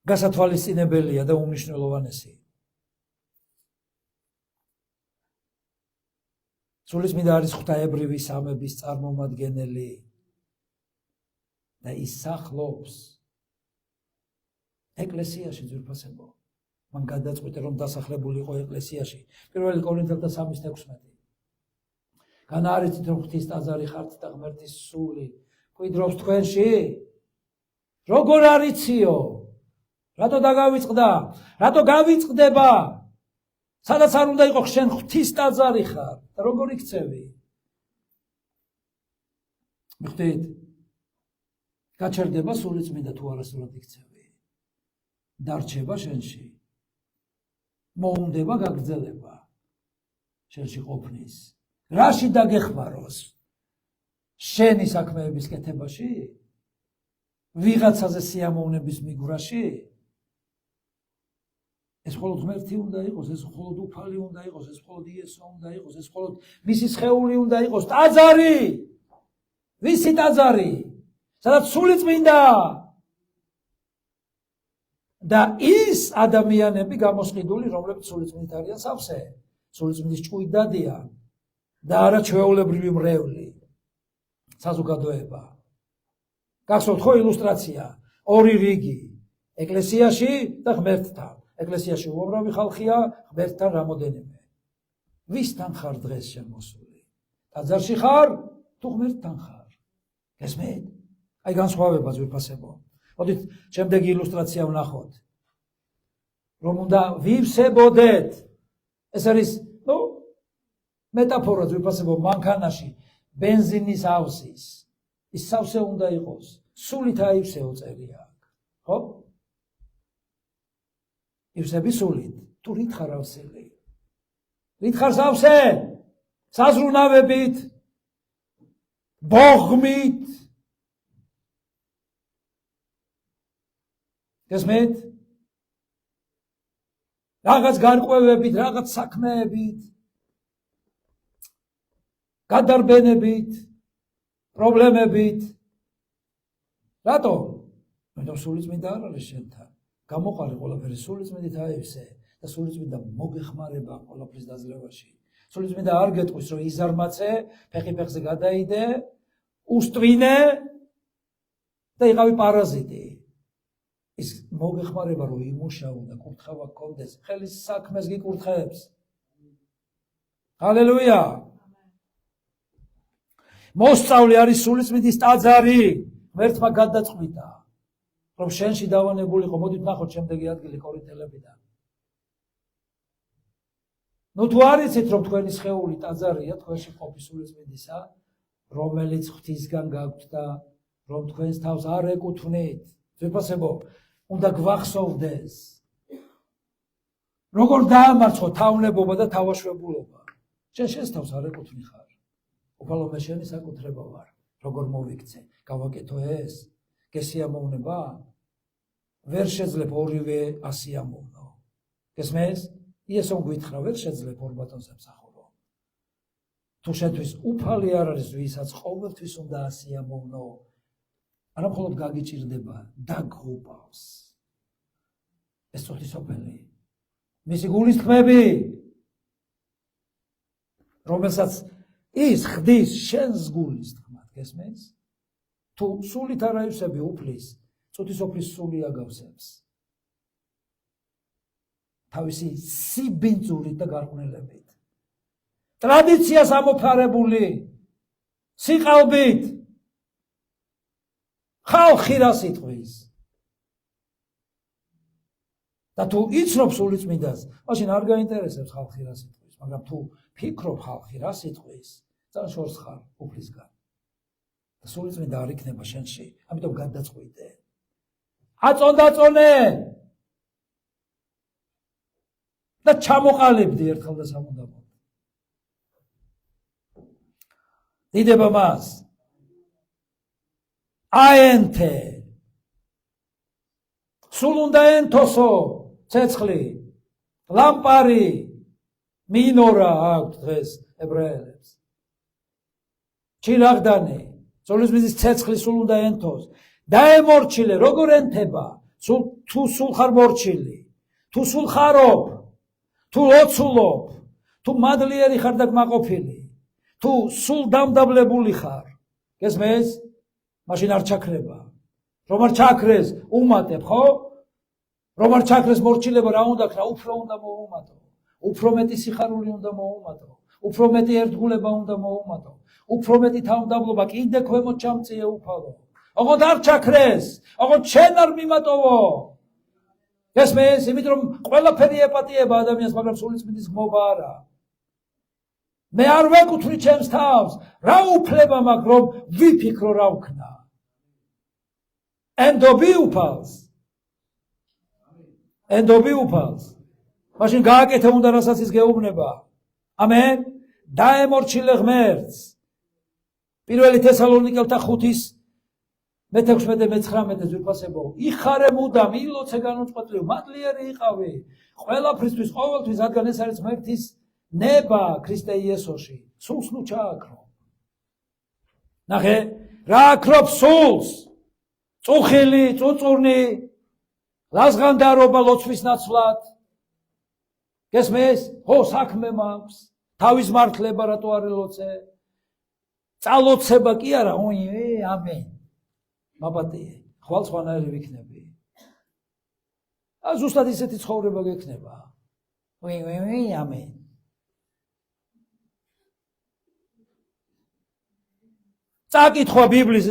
გასათვალისწინებელია და უმნიშვნელოვანესი. სულიწმინდა არის ღვთაებრივი სამების წარმომადგენელი და ის სახლობს ეკლესიაში ძვირფასებო. მან გადაწყვიტა რომ დასახლებული იყო ეკლესიაში. 1 კორინთელთა 3:16. განაარჩით რომ ღვთის ტაძარი ხართ და ღმერთის სული ყვიდრობს თქვენში? როგორ არიციო? რატო დაგავიწყდა? რატო გავიწყდება? სადაც არ უნდა იყოს შენ ღვთის ტაძარი ხარ და როგორ იქცევი? მიხვდით? გაჩერდება სულიწმინდა თუ არასრულად იქცევი. დარჩება შენში. მოუნდება გაგრძელება შენში ყოფნის. რაში დაგეხმაროს? შენი საქმეების კეთებაში? ვიღაცაზე სიამოვნების მიგვრაში? ეს მხოლოდ ღმერთი უნდა იყოს, ეს მხოლოდ უფალი უნდა იყოს, ეს მხოლოდ იესო უნდა იყოს, ეს მხოლოდ მისი სხეული უნდა იყოს, ტაძარი. ვისი ტაძარი? სადაც სულიწმინდა და ის ადამიანები გამოსყიდული, რომლებიც სულიწმინდით არიან სავსე, სულიწმინდის ჭკუით დადიან და არა ჩვეულებრივი მრევლი. საზოგადოება. გახსოვთ ხო ილუსტრაცია? ორი რიგი ეკლესიაში და ღმერთთან. ეკლესიაში უამრავი ხალხია, ღმერთთან რამოდენიმე. ვისთან ხარ დღეს შემოსული? ტაძარში ხარ თუ ღმერთთან ხარ? გესმით? აი განსხვავება ძვირფასებო. მოდით შემდეგი ილუსტრაცია ვნახოთ. რომ უნდა ვივსებოდეთ. ეს არის, მეტაფორა ძვირფასებო, მანქანაში ბენზინის ავზის. ის სავსე უნდა იყოს. სულით აივსეო წერია აქ. ხო? ივსები სულით. თუ რით ხარ ავსელი? რით ხარ სავსე? საზრუნავებით, ბოღმით. გესმით? რაღაც გარკვევებით, რაღაც საქმეებით, გადარბენებით, პრობლემებით. რატო? მეტყვი სულიწმინდა არ არის შენთან. გამოყარე ყველაფერი სულიწმინდით აივსე და სულიწმინდა მოგეხმარება ყველაფრის დაძლევაში. სულიწმინდა არ გეტყვის რომ იზარმაცე, ფეხი ფეხზე გადაიდე, უსტვინე და იყავი პარაზიტი. ის მოგეხმარება რომ იმუშაო და კურთხევა გქონდეს, ხელის საქმეს გიკურთხებს. ჰალელუია. მოსწავლე არის სულიწმინდის ტაძარი, ღმერთმა გადაწყვიტა. რომ შენში დავანებულიყო, მოდით ნახოთ შემდეგი ადგილი კორინთელებიდან. თუ არ იცით რომ თქვენი სხეული ტაძარია, თქვენში ყოფი სულიწმინდისა, რომელიც ღვთისგან გაქვთ და რომ თქვენს თავს არ ეკუთვნით. ძვირფასებო, უნდა გვახსოვდეს. როგორ დაამარცხო თავნებობა და თავაშვებულობა. შენს თავს არ ეკუთვნი ხარ. უფალო მე შენი საკუთრება ვარ. როგორ მოვიქცე? გავაკეთო ეს? გესიამოვნება? ვერ შეძლებ ორივე ასიამოვნო. გესმეს? იესომ გვითხრა, ვერ შეძლებ ორ ბატონს ემსახურო. თუ შენთვის უფალი არ არის, ვისაც ყოველთვის უნდა ასიამოვნო, არა მხოლოდ გაგიჭირდება, დაგღუპავს. ეს წუთისოფელი. მისი გულის თქმები, რომელსაც ის ხდის შენს გულის თქმად, გესმის? თუ სულით არ აივსები უფლის, წუთისოფლის სული აგავსებს. თავისი სიბინძურით და გარყვნილებით. ტრადიციას ამოფარებული, სიყალბით, ხალხი რას იტყვის. და თუ იცნობ სულიწმინდას, მაშინ არ გაინტერესებს ხალხი რას იტყვის, მაგრამ თუ ფიქრობ ხალხი რას იტყვის, ძალიან შორს ხარ უფლისგან. და სულიწმინდა არ იქნება შენში, ამიტომ გადაწყვიტე. აწონდაწონე! და ჩამოყალიბდი ერთხელ და სამუდამოდ. დიდება მას აენთე სულ უნდა ენთოსო ცეცხლი ლამპარი მინორა აქვს დღეს ებრაელებს ჩირაღდანი სულისმის ცეცხლი სულ უნდა ენთოს დაემორჩილე როგორ ენთება თუ სულ ხარ მორჩილი თუ სულ ხარობ თუ ლოცულობ თუ მადლიერი ხარ და გმაყოფილი თუ სულ დამდაბლებული ხარ გესმის მაშინ არ ჩაქრება რომ არ ჩაქრეს უმატებ ხო რომ არ ჩაქრეს მორჩილება რა უნდა ქნა უფრო უნდა მოუმატო უფრო მეტი სიხარული უნდა მოუმატო უფრო მეტი ერთგულება უნდა მოუმატო უფრო მეტი თავმდაბლობა კიდე ქვემოთ ჩამწიე უფალო ოღონდ არ ჩაქრეს ოღონდ შენ არ მიმატოვო გესმის იმიტომ რომ ყველაფერი ეპატიება ადამიანს მაგრამ სულიწმინდის გმობა არა მე არ ვეკუთვნი ჩემს თავს რა უფლება მაქვს რომ ვიფიქრო რა ვქნა ენდობი უფალს მაშინ გააკეთე უნდა რასაც ის გეუბნება ამენ დაემორჩილე ღმერთს პირველი თესალონიკელთა 5-ის მე-16-მე-19 ზვირფასებო იხარე მუდამ ილოცე განუწყვეტლივ მადლიერი იყავი ყველაფრისთვის ყოველთვის რადგან ეს არის ღმერთის ნება ქრისტე იესოში სულს ნუ ჩააქრო ნახე რა აქრობს სულს წუხილი წუწურნი ლაზღანდარობა ლოცვის ნაცვლად გესმის ხო საქმე მაქვს თავის მართლება რატო არ ელოცე წალოცება კი არა ამენ მაბატიე ხვალ სხვანაირი ვიქნები ზუსტად ისეთი ცხოვრება გექნება ამენ წაკითხვა ბიბლის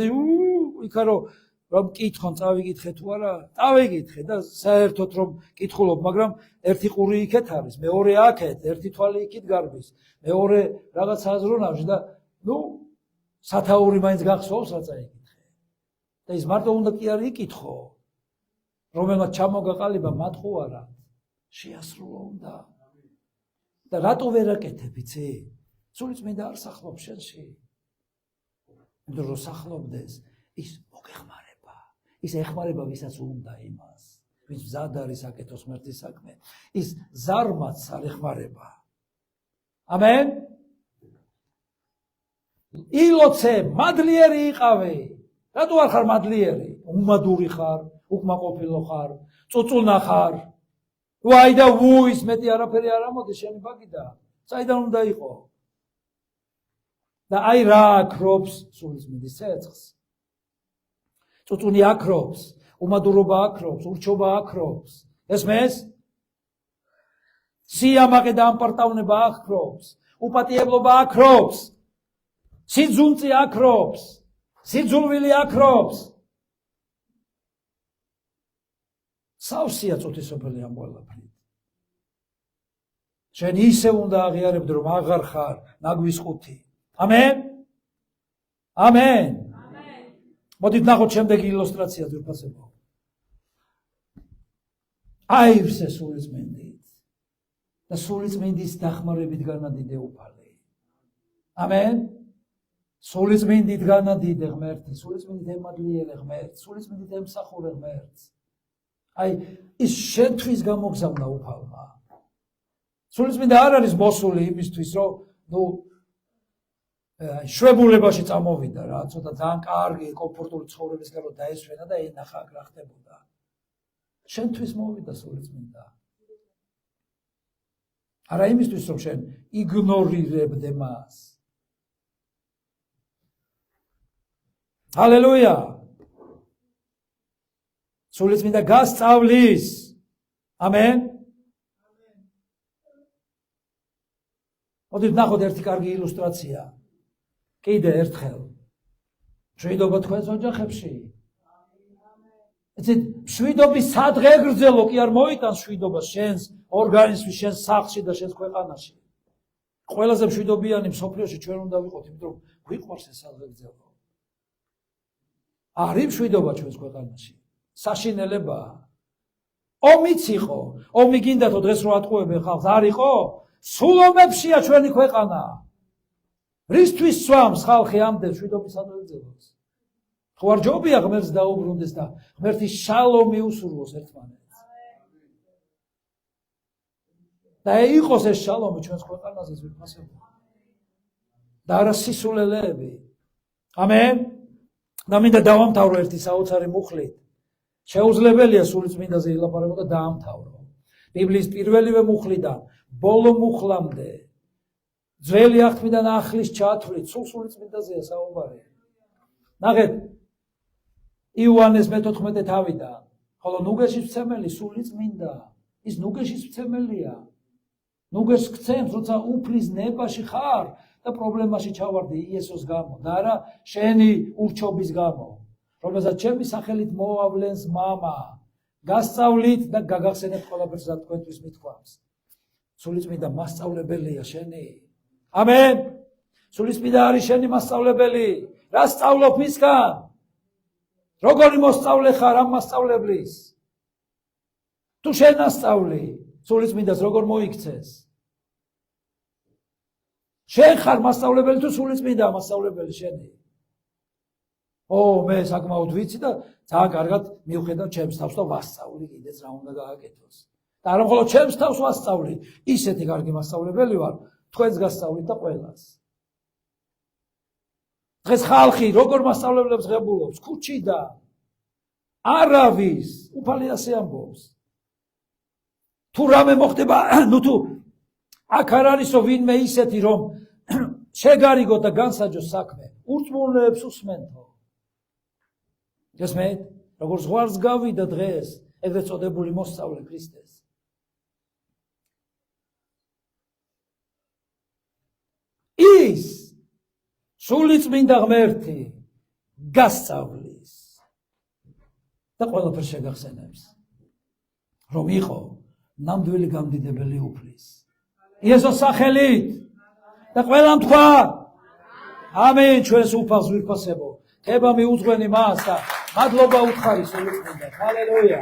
იქა რომ კითხონ წავიკითხე თუ არა წავიკითხე და საერთოდ რომ კითხულობ მაგრამ ერთი ყური იქეთ არის მეორე აქეთ ერთი თვალი იქით გარბის მეორე რაღაც აზრონავში და სათაური მაინც გახსოვს რა წაიკითხე და ის მარტო უნდა კი არ იკითხო რომელმაც ჩამოგაყალიბა მათ ხო არა შეასრულო უნდა და რატო ვერ აკეთებ იცი სულიწმინდა არ სახლობს შენში იმიტომ რომ სახლობდეს ის მოგეხმარება ის ეხმარება ვისაც უნდა იმას ვის მზად არის აკეთოს ღმერთის საქმე ის ზარმაც არ ეხმარება ამენ ილოცე მადლიერი იყავი რატო არ ხარ მადლიერი უმადური ხარ უკმაყოფილო ხარ წუწუნა ხარ ვაი და ვუის მეტი არაფერი არ ამოდის შენი ბაგიდა საიდან უნდა იყო და აი რა აქრობს სულიწმინდის ცეცხლს წუწუნი აქრობს უმადურობა აქრობს ურჩობა აქრობს ესმის სიამაყე და ამპარტავნება აქრობს უპატიებლობა აქრობს სიძულწი აქრობს სიძულვილი აქრობს სავსეა წუთისოფელი ამ ყველაფრით შენ ისე უნდა აღიარებდე რომ აღარ ხარ ნაგვის ყუთი ამენ ამენ მოდით ნახოთ შემდეგი ილუსტრაცია ძვირფასებო აივსე სულიწმინდით და სულიწმინდის დახმარებით განადიდე უფალი ამენ სულიწმინდით განადიდე ღმერთი სულიწმინდით ემადლიერე ღმერთს სულიწმინდით ემსახურე ღმერთს აი ის შენთვის გამოგზავნა უფალმა სულიწმინდა არ არის მოსული იმისთვის რომ შვებულებაში წამოვიდა რა ცოტა ძალიან კარგი კომფორტული ცხოვრების გარდა დაესვენა და ენახა რა ხდებოდა შენთვის მოვიდა სულიწმინდა არა იმისთვის რომ შენ იგნორირებდე მას ჰალელუია სულიწმინდა გასწავლის ამენ მოდით ნახოთ ერთი კარგი ილუსტრაცია კიდე ერთხელ მშვიდობა თქვენს ოჯახებში იცით მშვიდობის სადღე ეგრძელო კი არ მოიტანს მშვიდობა შენს ორგანიზმში შენს სახლში და შენს ქვეყანაში ყველაზე მშვიდობიანი მსოფლიოში ჩვენ უნდა ვიყოთ იმიტომ რომ გვიყვარს ეს სადღე ეგრძელო არის მშვიდობა ჩვენს ქვეყანაში საშინელებაა ომიც იყო, ომი გინდათო დღეს რო ატყუებენ ხალხს, არ იყო? სულ ომებშია ჩვენი ქვეყანა. რისთვის სვამს ხალხი ამდენ შვიდობის ამოძებას? თუ არ ჯობია ღმერთს დაუბრუნდეს და ღმერთის შალომი უსურვოს ერთმანეთს. და იყოს ეს შალომი ჩვენს ქვეყანაზე ვიფასებო. და არა სისულელეები. ამენ. და მინდა დავამთავრო ერთი საოცარი მუხლით. შეუძლებელია სულიწმინდაზე ილაპარაკო და დაამთავრო. ბიბლიის პირველივე მუხლიდან ბოლო მუხლამდე ძველი აღთქმიდან ახლის ჩათვლით სულ სულიწმინდაზეა საუბარი. ნახეთ იოანეს მე-14 თავიდან, ხოლო ნუგეშის მცემელი სულიწმინდა, ის ნუგეშის მცემელია. ნუგეშს გცემს, როცა უფლის ნებაში ხარ და პრობლემაში ჩავარდი იესოს გამო და არა შენი ურჩობის გამო, რომელსაც ჩემი სახელით მოავლენს მამა. გასწავლით და გაგახსენებთ ყველაფერს, რაც თქვენთვის მithქვამს. სულიწმინდა მასწავლებელია შენი. ამენ. სულიწმინდა არის შენი მასწავლებელი. რა სწავლობ მისგან? როგორი მოსწავლე ხარ ამ მასწავლებლის? თუ შენ ასწავლი, სულიწმინდას როგორ მოიქცეს? შენ ხარ მასწავლებელი თუ სულიწმინდა მასწავლებელი შენი? მე საკმაოდ ვიცი და ძალიან კარგად მივხედავ ჩემს თავს და ვასწავლი კიდეც რა უნდა გააკეთოს. და არა მხოლოდ ჩემს თავს ვასწავლი, ისეთი კარგი მასწავლებელი ვარ, თქვენს გასწავლით და ყველას. დღეს ხალხი როგორ მასწავლებლებს ღებულობს? ქუჩიდან. არავის, უფალი ასე ამბობს. თუ რამე მოხდება, თუ აქ არ არისო ვინმე ისეთი, რომ შეგარიგო და განსაჯო საქმე, ურწმუნოებს უსმენთო. გესმენთ? როგორ ზღვარს გავიდა დღეს, ეგრეთ წოდებული მოსწავლე ქრისტეს. ის სულიწმინდა ღმერთი გასწავლის და ყველაფერს შეგახსენებს, რომ იყო ნამდვილი გამდიდებელი უფლის. იესოს სახელით და ყველამ თქვა ამენ. ჩვენს უფალს ვირფასებო. ხება მიუძღვენი მას და მადლობა უთხარი სულიწმინდას. ჰალელუია.